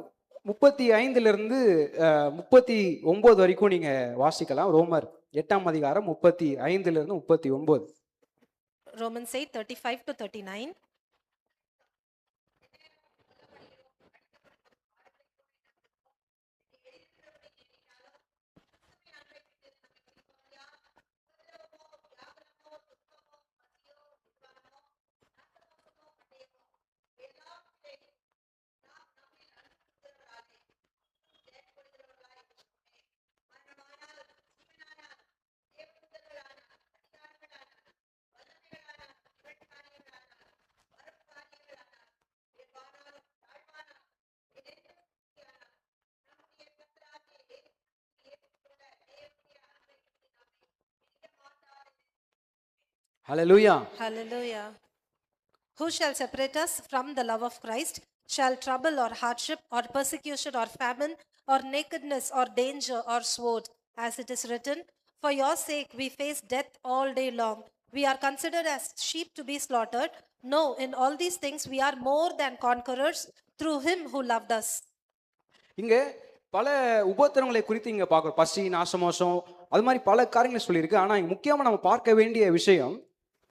35 இருந்து 39 வரைக்கும் நீங்க வாசிக்கலாம். ரோமர் 8ஆம் அதிகாரம் 35 இருந்து 39. Romans 8:35 to 39. Hallelujah. Hallelujah. Who shall separate us from the love of Christ? shall trouble or hardship or persecution or famine or nakedness or danger or sword, as it is written, for your sake we face death all day long. We are considered as sheep to be slaughtered. No, in all these things we are more than conquerors through him who loved us. இங்க பல உபத்திரவங்களை குறித்து இங்க பார்க்கிறோம். பசி, நாசமோசம், அது மாதிரி பல காரியங்களை சொல்லியிருக்கு. ஆனா இங்க முக்கியமா நம்ம பார்க்க வேண்டிய விஷயம்,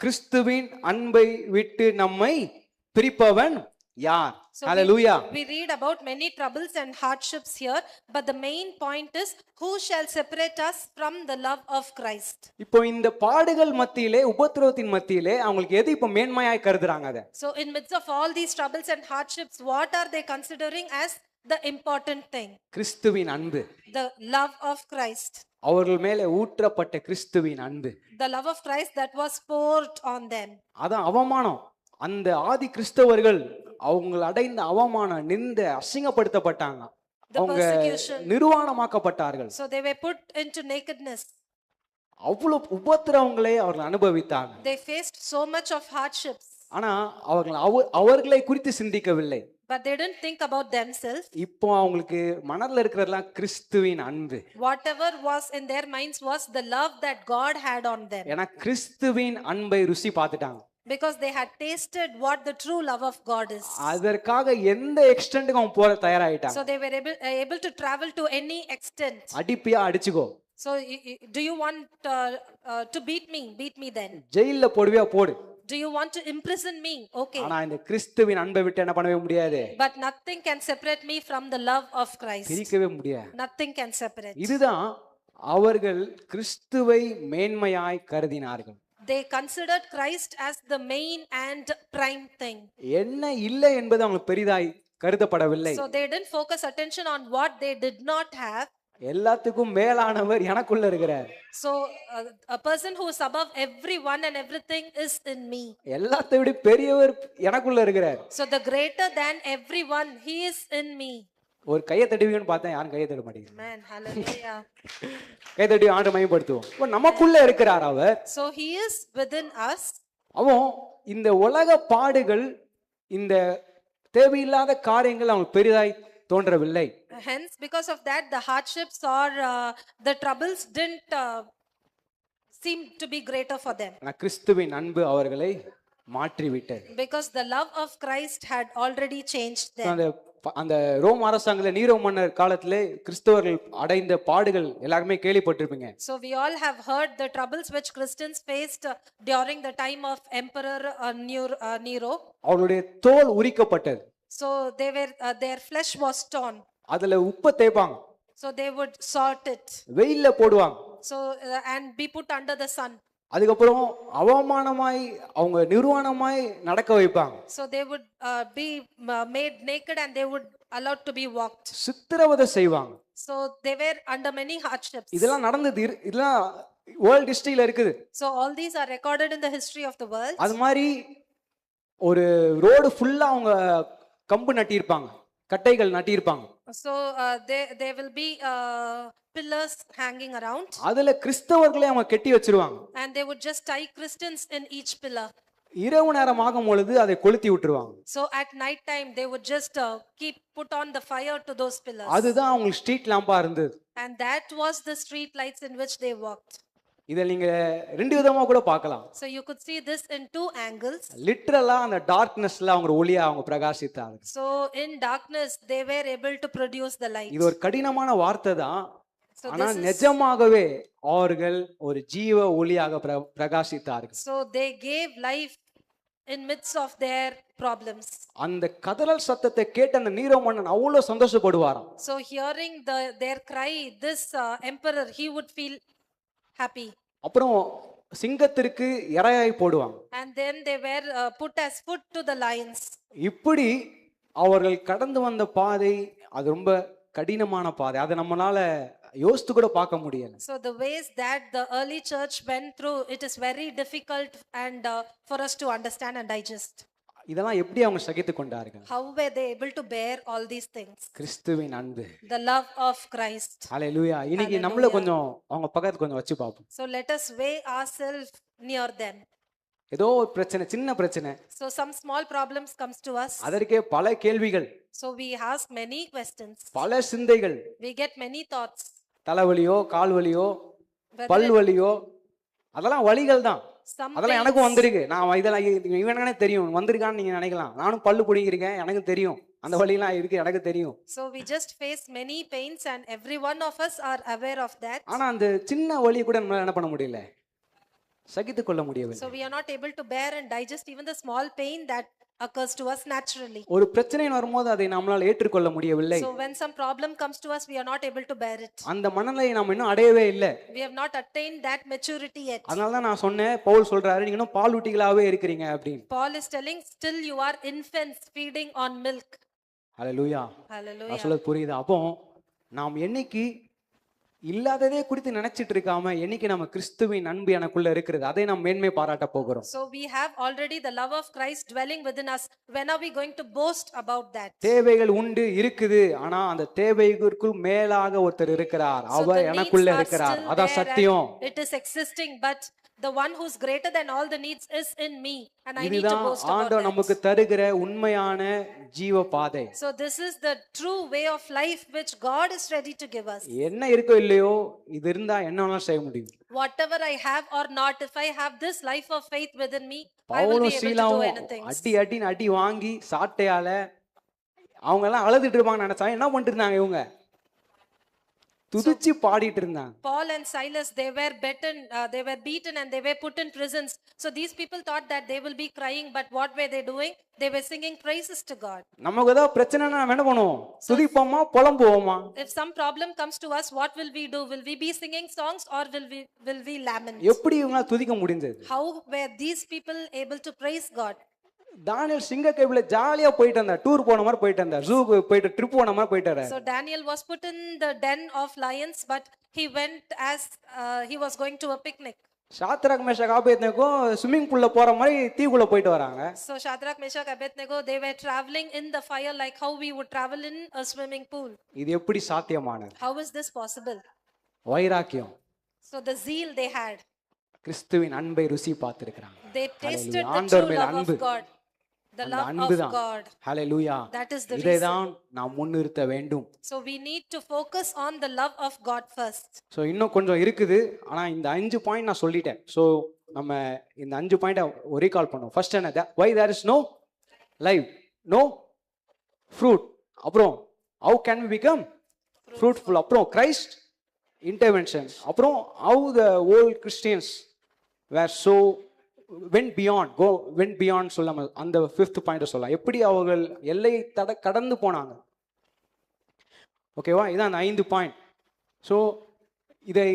கிறிஸ்துவின் அன்பை விட்டு நம்மை பிரிப்பவன் யார்? So hallelujah. we read about many troubles and hardships here, but the main point is, who shall separate us from the love of Christ? இப்போ இந்த பாடுகள் மத்தியிலே, உபத்திரவத்தின் மத்தியிலே அவங்களுக்கு எது இப்போ மேன்மையாய் கருதுறாங்க? அத So in midst of all these troubles and hardships, what are they considering as the important thing? கிறிஸ்துவின் அன்பு, The love of Christ. அவர்கள் மேலே ஊற்றப்பட்ட கிறிஸ்துவின் அன்பு, The love of Christ that was poured on them. அதான் அவமானம். அந்த ஆதி கிறிஸ்தவர்கள் அவங்க அடைந்த அவமானம், நிந்த, அசிங்கப்படுத்தப்பட்டாங்க. The அவங்க persecution. நிர்வாணமாக்கப்பட்டார்கள். So they were put into nakedness. அவ்வளவு உபத்திரவங்களை அவர்கள் அனுபவித்தாங்க. They faced so much of hardships, ஆனா அவர்கள் அவர்களை குறித்து சிந்திக்கவில்லை. but they didn't think about themselves. இப்போ அவங்களுக்கு மனதில் இருக்கிறதெல்லாம் கிறிஸ்துவின் அன்பு. Whatever was in their minds was the love that God had on them. ஏன்னா கிறிஸ்துவின் அன்பை ருசி பார்த்துட்டாங்க. Because they had tasted what the true love of God is. அதற்காக எந்த எக்ஸ்டென்ட்க்கு அவங்க போற தயாராயிட்டாங்க. So they were able to travel to any extent. அடிப்பியா அடிச்சுக்கோ. So do you want to beat me? Beat me then. ஜெயில்ல போடுவியா போடு. Do you want to imprison me? Okay. ஆனா இந்த கிறிஸ்துவின் அன்பை விட்டு என்ன பண்ணவே முடியாது. But nothing can separate me from the love of Christ. பிரிக்கவே முடியாது. Nothing can separate. இதுதான் அவர்கள் கிறிஸ்துவை மேன்மையாய் கருதினார்கள். They considered Christ as the main and prime thing. என்ன இல்லை என்பது அவங்களுக்கு பெரிதாய் கருதப்படவில்லை. So they didn't focus attention on what they did not have. எல்லாத்துக்கும் மேலானவர் எனக்குள்ள இருக்கிறார். So a person who is above everyone and everything is in me. எல்லாத்தை விட பெரியவர் எனக்குள்ள இருக்கிறார். So the greater than everyone, he is in me. ஒரு கையை தட்டுவீங்கன்னு பார்த்தேன், யாரும் கையை தட்ட மாட்டேங்குது. Man, hallelujah. கை தட்டி ஆண்டு மகிமைப்படுத்துவோம். இப்போ நமக்குள்ள இருக்கிறார் அவர். So he is within us. அவன் இந்த உலக பாடுகள், இந்த தேவையில்லாத காரியங்கள் அவங்களுக்கு பெரிதாய் தோன்றவில்லை. Hence, because of that, the hardships or the troubles didn't seem to be greater for them. கிறிஸ்துவின் அன்பு அவர்களை மாற்றிவிட்டது. Because the love of Christ had already changed them. அந்த ரோம் அரசாங்கத்துல நீரோ மன்னர் காலத்திலே கிறிஸ்தவர்கள் அடைந்த பாடுகள் எல்லாருமே கேள்விப்பட்டிருப்பீங்க. So we all have heard the troubles which Christians faced during the time of Emperor Nero. அவர்களுடைய தோல் உரிக்கப்பட்டது. So their flesh was torn. அதுல உப்பு தேய்ப்பாங்க. So they would salt it. வெயில்ல போடுவாங்க. So and be put under the sun. அதுக்கப்புறம் அவமானமாய் அவங்க நிர்வாணமாய் நடக்க வைப்பாங்க. So they would be made naked and they would allowed to be walked. சித்திரவதை செய்வாங்க. So they were under many hardships. இதெல்லாம் நடந்தது, இதெல்லாம் வேர்ல்ட் ஹிஸ்டரியில இருக்குது. So all these are recorded in the history of the world. அது மாதிரி ஒரு road ஃபுல்லா அவங்க கம்பு நட்டியிருப்பாங்க, கட்டைகள் நட்டியிருப்பாங்க. So they will be pillars hanging around. அதுல கிறிஸ்தவர்களை அவங்க கட்டி வச்சிருவாங்க. And they would just tie Christians in each pillar. இரவு நேரம் ஆகும் பொழுது அதை கொளுத்தி விட்டுருவாங்க. So at night time they would just put on the fire to those pillars. அதுதான் அவங்க ஸ்ட்ரீட் லாம்பா இருந்தது. And that was the street lights in which they walked. இத நீங்க ரெண்டு விதமா கூட பார்க்கலாம். So you could see this in two angles. லிட்டரலா அந்த டார்க்னஸ்ல அவங்க ஒளியா அவங்க பிரகாசித்தாங்க. So in darkness they were able to produce the light. இது ஒரு கடினமான வார்த்தை தான். So ஆனா நிஜமாகவே அவர்கள் ஒரு ஜீவ ஒளியாக பிரகாசித்தார்கள். So they gave life in midst of their problems. அந்த கதறல் சத்தத்தை கேட்ட அந்த நீரோ மன்னன் அவ்வளவு சந்தோஷப்படுவாராம். So hearing their cry, this emperor, he would feel happy. அப்புறம் சிங்கத்திற்கு இரையாய் போடுவாங்க. And then they were put as food to the lions. இப்படி அவர்கள் கடந்து வந்த பாதை அது ரொம்ப கடினமான பாதை. அதை நம்மளால யோசித்து கூட பார்க்க முடியல. So the ways that the early church went through, it is very difficult and for us to understand and digest. இதெல்லாம் எப்படி அவங்க சகித்து கொண்டார்கள்? How were they able to bear all these things? கிறிஸ்துவின் அன்பு. The love of Christ. ஹalleluya. இன்னைக்கு நம்மள கொஞ்சம் அவங்க பக்கத்துல கொஞ்சம் வச்சு பாப்போம். So let us weigh ourselves near them. ஏதோ ஒரு பிரச்சனை, சின்ன பிரச்சனை, So some small problems comes to us. அதற்கே பல கேள்விகள், So we ask many questions. பல சிந்தைகள், We get many thoughts. தலைவலியோ, call வலியோ, Whether பல் it- வலியோ, அதெல்லாம் வலிகள் தான். some அதெல்லாம் எனக்கும் வந்திருக்கு. நான் இதெல்லாம் இவனே தெரியும் வந்திருக்கான்னு நீங்க நினைக்கலாம். நானும் பல்லு பிடிங்கிருக்கேன், எனக்கு தெரியும். அந்த வலிலாம் இருக்கு, எனக்கு தெரியும். So we just face many pains and every one of us are aware of that. ஆனா அந்த சின்ன வலி கூட நம்மளால என்ன பண்ண முடியல, சகித்துக் கொள்ள முடியவில்லை. So we are not able to bear and digest even the small pain that occurs to us naturally. ஒரு பிரச்சனை வரும்போது அதை நம்மளால ஏற்றுக்கொள்ள முடியவில்லை. So when some problem comes to us, we are not able to bear it. அந்த மனநிலையை நாம் இன்னும் அடையவே இல்லை. We have not attained that maturity yet. அதனால தான் நான் சொன்னேன், பவுல் சொல்றாரு நீங்க இன்னும் பாலூட்டிகளாவே இருக்கிறீங்க அப்படின்னு. Paul is telling, still you are infants feeding on milk. Hallelujah. Hallelujah. நான் சொல்றது புரியுதா? அப்போ நாம் என்னைக்கு இல்லாததே குறித்து நினைச்சிட்டு இருக்காம என்னைக்கு நம்ம கிறிஸ்துவின் அன்பு எனக்குள்ள இருக்கிறது அதை நாம் மேன்மை பாராட்ட போகிறோம். So we have already the love of Christ dwelling within us. When are we going to boast about that? தேவைகள் உண்டு இருக்குது, ஆனா அந்த தேவைகளுக்கு மேலாக ஒருத்தர் இருக்கிறார், So அவர் the needs எனக்குள்ள are இருக்கிறார். still அதான் there சத்தியம். and it is existing, but the one who's greater than all the needs is in me, and I need to இதுதான் boast about ஆண்டவர் நமக்கு that. தருகிற உண்மையான ஜீவ பாதை. So this is the true way of life which God is ready to give us. என்ன இருக்கோ இல்லையோ, இது இருந்தா என்ன வேணாலும் செய்ய முடியும். Whatever I have or not, if I have this life of faith within me, I will be பவுலும் able to do சீலாவும் anything. அடின்னு அடி வாங்கி சாட்டையால அவங்க எல்லாம் அழுதுட்டு இருப்பாங்க நினைச்சா, என்ன பண்ணிட்டு இருந்தாங்க இவங்க? துதிச்சு பாடிட்டு இருந்தாங்க. Paul and Silas, they were beaten and they were put in prisons. So these people thought that they will be crying, but what were they doing? They were singing praises to God. நமக்கு ஏதாவது பிரச்சனைனா நம்ம என்ன பண்ணுவோம்? துதிப்போமா, புலம்புவோமா? If some problem comes to us, what will we do? Will we be singing songs or will we lament? எப்படி இவங்களால துதிக்க முடிஞ்சது? How were these people able to praise God? தானியேல் சிங்க கேபில ஜாலியா போயிட்டு இருந்தார், டூர் போன மாதிரி போயிட்டு இருந்தார், ஜூக்கு போயிட்டு ட்ரிப் போன மாதிரி போயிட்டாரு. So Daniel was put in the den of lions, but he went as he was going to a picnic. Shadrach Meshach Abednego swimming பூல்ல போற மாதிரி தீக்குள்ள போயிட்டு வராங்க. So Shadrach, Meshach, Abednego, they were traveling in the fire like how we would travel in a swimming pool. இது எப்படி சாத்தியமானது? How is this possible? வைராக்கியம். So the zeal they had, கிறிஸ்துவின் அன்பை ருசி பார்த்திருக்கிறாங்க. they tasted the ஆண்டவர் true மேல love அன்பு. of God, the அந்த love அன்பு of தான். God. Hallelujah. That is the reason. இதைதான் நாம் முன்னிறுத்த வேண்டும். So we need to focus on the love of God first. So இன்னும் கொஞ்சம் இருக்குது, ஆனா இந்த 5 பாயிண்ட் நான் சொல்லிட்டேன். ஸோ நம்ம இந்த 5 பாயிண்ட்டை ஒரே கால் பண்ணுவோம். ஃபர்ஸ்ட் என்ன? why there is no life, no fruit. அப்புறம் how can we become fruitful. அப்புறம் Christ intervention. அப்புறம் how the old Christians were so went beyond சொல்லாம அந்த 5th பாயிண்ட் சொல்லலாம். எப்படி அவர்கள் எல்லை கடந்து போனாங்க. ஓகேவா? இதான் அந்த 5 பாயிண்ட். ஸோ இதை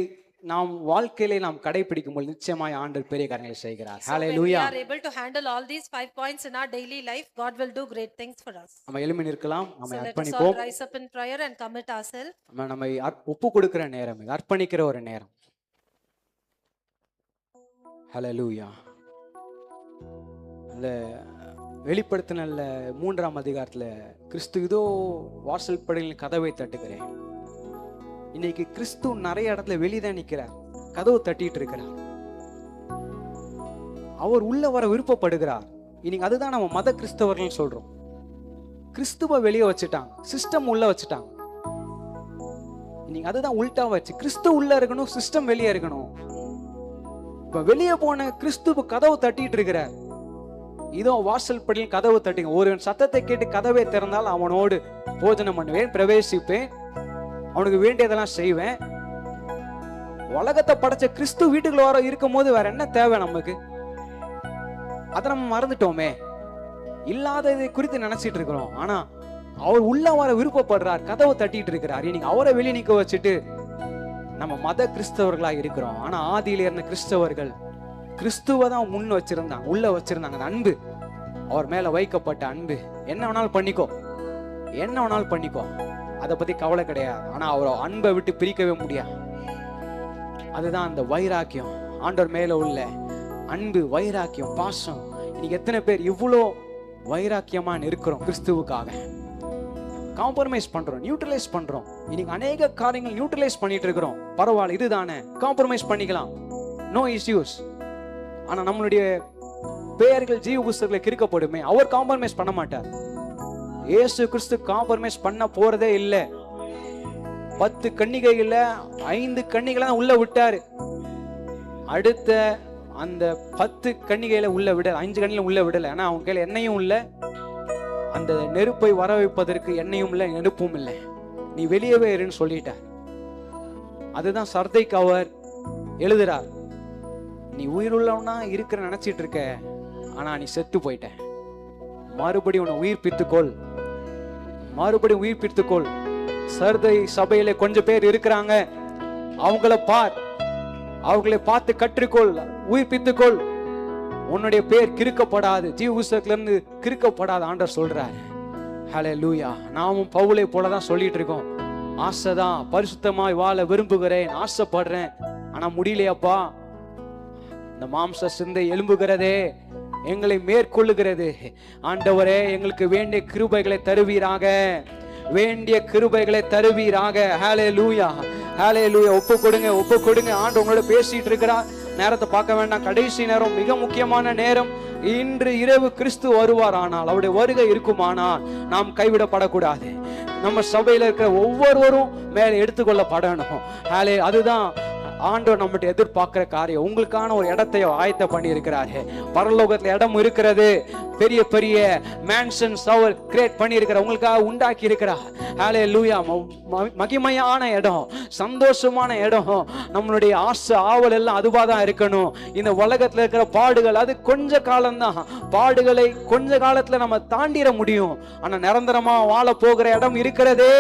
நாம் வாழ்க்கையிலே நாம் கடைபிடிக்கும் போது நிச்சயமாய் ஆண்டவர் பெரிய காரியங்களை செய்கிறார். So when we hallelujah. are able to handle all these 5 points in our daily life, God will do great things for us. நம்ம எழும்பி நிற்கலாம், So நம்ம let us all அர்ப்பணிப்போம். rise up in prayer and commit ourselves. நம்ம ஒப்பு கொடுக்கிற நேரம் இது, அர்ப்பணிக்கிற ஒரு நேரம். ஹல்லேலூயா. அந்த வெளிப்படுத்தினல்ல 3ஆம் அதிகாரத்துல கிறிஸ்து இதோ வாசல் படிகளின் கதவை தட்டுகிறேன். இன்னைக்கு கிறிஸ்து நிறைய இடத்துல வெளியே நிற்கிறார், கதவு தட்டிட்டு இருக்கிறார். அவர் உள்ள வர விருப்பப்படுகிறார். இன்னைக்கு அதுதான் நம்ம மத கிறிஸ்தவர்கள் சொல்றோம். கிறிஸ்துவ வெளியே வச்சுட்டாங்க, சிஸ்டம் உள்ள வச்சுட்டாங்க. இன்னைக்கு அதுதான் உல்டா வச்சு, கிறிஸ்து உள்ள இருக்கணும், சிஸ்டம் வெளியே இருக்கணும். இப்ப வெளியே போன கிறிஸ்துவ கதவு தட்டிட்டு இருக்கிறார். இதோ வாசல் படியில் கதவு தட்டுங்க. ஒரு சத்தத்தை கேட்டு கதவை திறந்தால் அவனோடு போஜனம் பண்ணுவேன், பிரவேசிப்பேன், அவனுக்கு வேண்டியதெல்லாம் செய்வேன். உலகத்தை படைச்ச கிறிஸ்து வீட்டுக்குள்ள வர இருக்கும் போது வேற என்ன தேவை நமக்கு? அதை நம்ம மறந்துட்டோமே, இல்லாததை குறித்து நினைச்சிட்டு இருக்கிறோம். ஆனா அவர் உள்ள வர விருப்பப்படுறார், கதவை தட்டிட்டு இருக்கிறார். இன்னைக்கு அவரை வெளியே நிக்க வச்சுட்டு நம்ம மத கிறிஸ்தவர்களா இருக்கிறோம். ஆனா ஆதியில இருந்த கிறிஸ்தவர்கள் கிறிஸ்துவ தான் முன் வச்சிருந்தாங்க, உள்ள வச்சிருந்தாங்க. அந்த அன்பு, அவர் மேல வைக்கப்பட்ட அன்பு. என்ன வேணாலும் பண்ணிக்கோ, என்ன வேணாலும் பண்ணிக்கோ, அதை பத்தி கவலை கிடையாது. ஆனா அவர் அன்பை விட்டு பிரிக்கவே முடியாது. அதுதான் அந்த வைராக்கியம், ஆண்டவர் மேல உள்ள அன்பு, வைராக்கியம், பாசம். இன்னைக்கு எத்தனை பேர் இவ்வளோ வைராக்கியமா இருக்கிறோம் கிறிஸ்துவுக்காக? காம்ப்ரமைஸ் பண்றோம், நியூட்ரலைஸ் பண்றோம். இன்னைக்கு அநேக காரியங்கள் நியூட்ரலைஸ் பண்ணிட்டு இருக்கிறோம். பரவாயில்ல, இதுதானே, காம்ப்ரமைஸ் பண்ணிக்கலாம், நோ இஷ்யூஸ். ஆனா நம்மளுடைய பெயர்கள் ஜீவ புஸ்தகத்துல கிறுக்கப்படுமே. அவர் காம்ப்ரமைஸ் பண்ண மாட்டார். இயேசு கிறிஸ்து காம்ப்ரமைஸ் பண்ண போறதே இல்லை. 10 கன்னிகைகள்ல 5 கன்னிகளை உள்ள விட்டாரு. அடுத்த அந்த 10 கன்னிகையில உள்ள விடல, 5 கன்னிகளை உள்ள விடல. ஆனா அவங்க கையில எண்ணெயும் இல்ல, அந்த நெருப்பை வர வைப்பதற்கு எண்ணெயும் இல்லை, நெருப்பும் இல்லை. நீ வெளியவே இருன்னு சொல்லிட்டார். அதுதான் சர்தைக்கு அவர் எழுதுறார். நீ உயிருள்ளவனா இருக்கிற நினைச்சிட்டு இருக்க, ஆனா நீ செத்து போயிட்ட. மறுபடியும் உன்னை உயிர்ப்பித்துக்கொள், மறுபடியும் உயிர்ப்பித்துக்கொள். சர்தை சபையில கொஞ்சம் பேர் இருக்கிறாங்க, அவங்கள பார், அவங்களை பார்த்து கற்றுக்கொள், உயிர்ப்பித்துக்கொள். உன்னுடைய பேர் கிறுக்கப்படாது, ஜீவ புஸ்தகத்துல இருந்து கிறுக்கப்படாது ஆண்டவர் சொல்றாரு. ஹல்லேலூயா. நாமும் பவுலை போலதான் சொல்லிட்டு இருக்கோம். ஆசைதான், பரிசுத்தமாய் வாழ விரும்புகிறேன், ஆசைப்படுறேன், ஆனா முடியலையாப்பா. இந்த மாம்ச சிந்தை எழும்புகிறதே, எங்களை மேற்கொள்ளுகிறது. ஆண்டவரே, எங்களுக்கு வேண்டிய கிருபைகளை தருவீராக, வேண்டிய கிருபைகளை தருவீராக. ஹல்லேலூயா, ஹல்லேலூயா. ஒப்பு கொடுங்க, ஒப்பு கொடுங்க. ஆண்டவர் உங்களோட பேசிட்டு இருக்கிறார். நேரத்தை பார்க்க வேண்டாம், கடைசி நேரம், மிக முக்கியமான நேரம். இன்று இரவு கிறிஸ்து வருவார். ஆனால் அவருடைய வருகை இருக்குமானால் நாம் கைவிடப்படக்கூடாது. நம்ம சபையில இருக்கிற ஒவ்வொருவரும் மேலே எடுத்துக்கொள்ளப்படணும். அதுதான் ஆண்டவர் நம்மகிட்ட எதிர்பார்க்கிற காரியம். உங்களுக்கான ஒரு இடத்தை ஆயத்த பண்ணி இருக்கிறாரு. பரலோகத்துல இடம் இருக்கிறது. பெரிய பெரிய மேன்ஷன்ஸ் அவர் கிரியேட் பண்ணி இருக்கிறார், உங்களுக்காக உண்டாக்கி இருக்கிறார். ஹல்லேலூயா. மகிமையான இடம், சந்தோஷமான இடம். நம்மளுடைய ஆசை ஆவல் எல்லாம் அதுவா தான் இருக்கணும். இந்த உலகத்துல இருக்கிற பாடுகள் அது கொஞ்ச காலம்தான். பாடுகளை கொஞ்ச காலத்துல நம்ம தாண்டிட முடியும். ஆனா நிரந்தரமா வாழ போகிற இடம் இருக்கிறதே.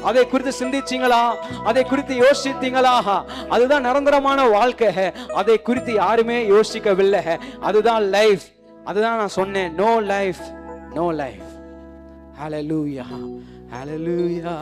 அதை குறித்து சிந்திச்சீங்களா? அதை குறித்து யோசித்தீங்களா? அதுதான் நிரந்தரமான வாழ்க்கை. அதை குறித்து யாருமே யோசிக்கவில்லை. அதுதான் லைஃப். அதுதான் நான் சொன்னேன், நோ லைஃப், நோ லைஃப். ஹல்லேலூயா, ஹல்லேலூயா.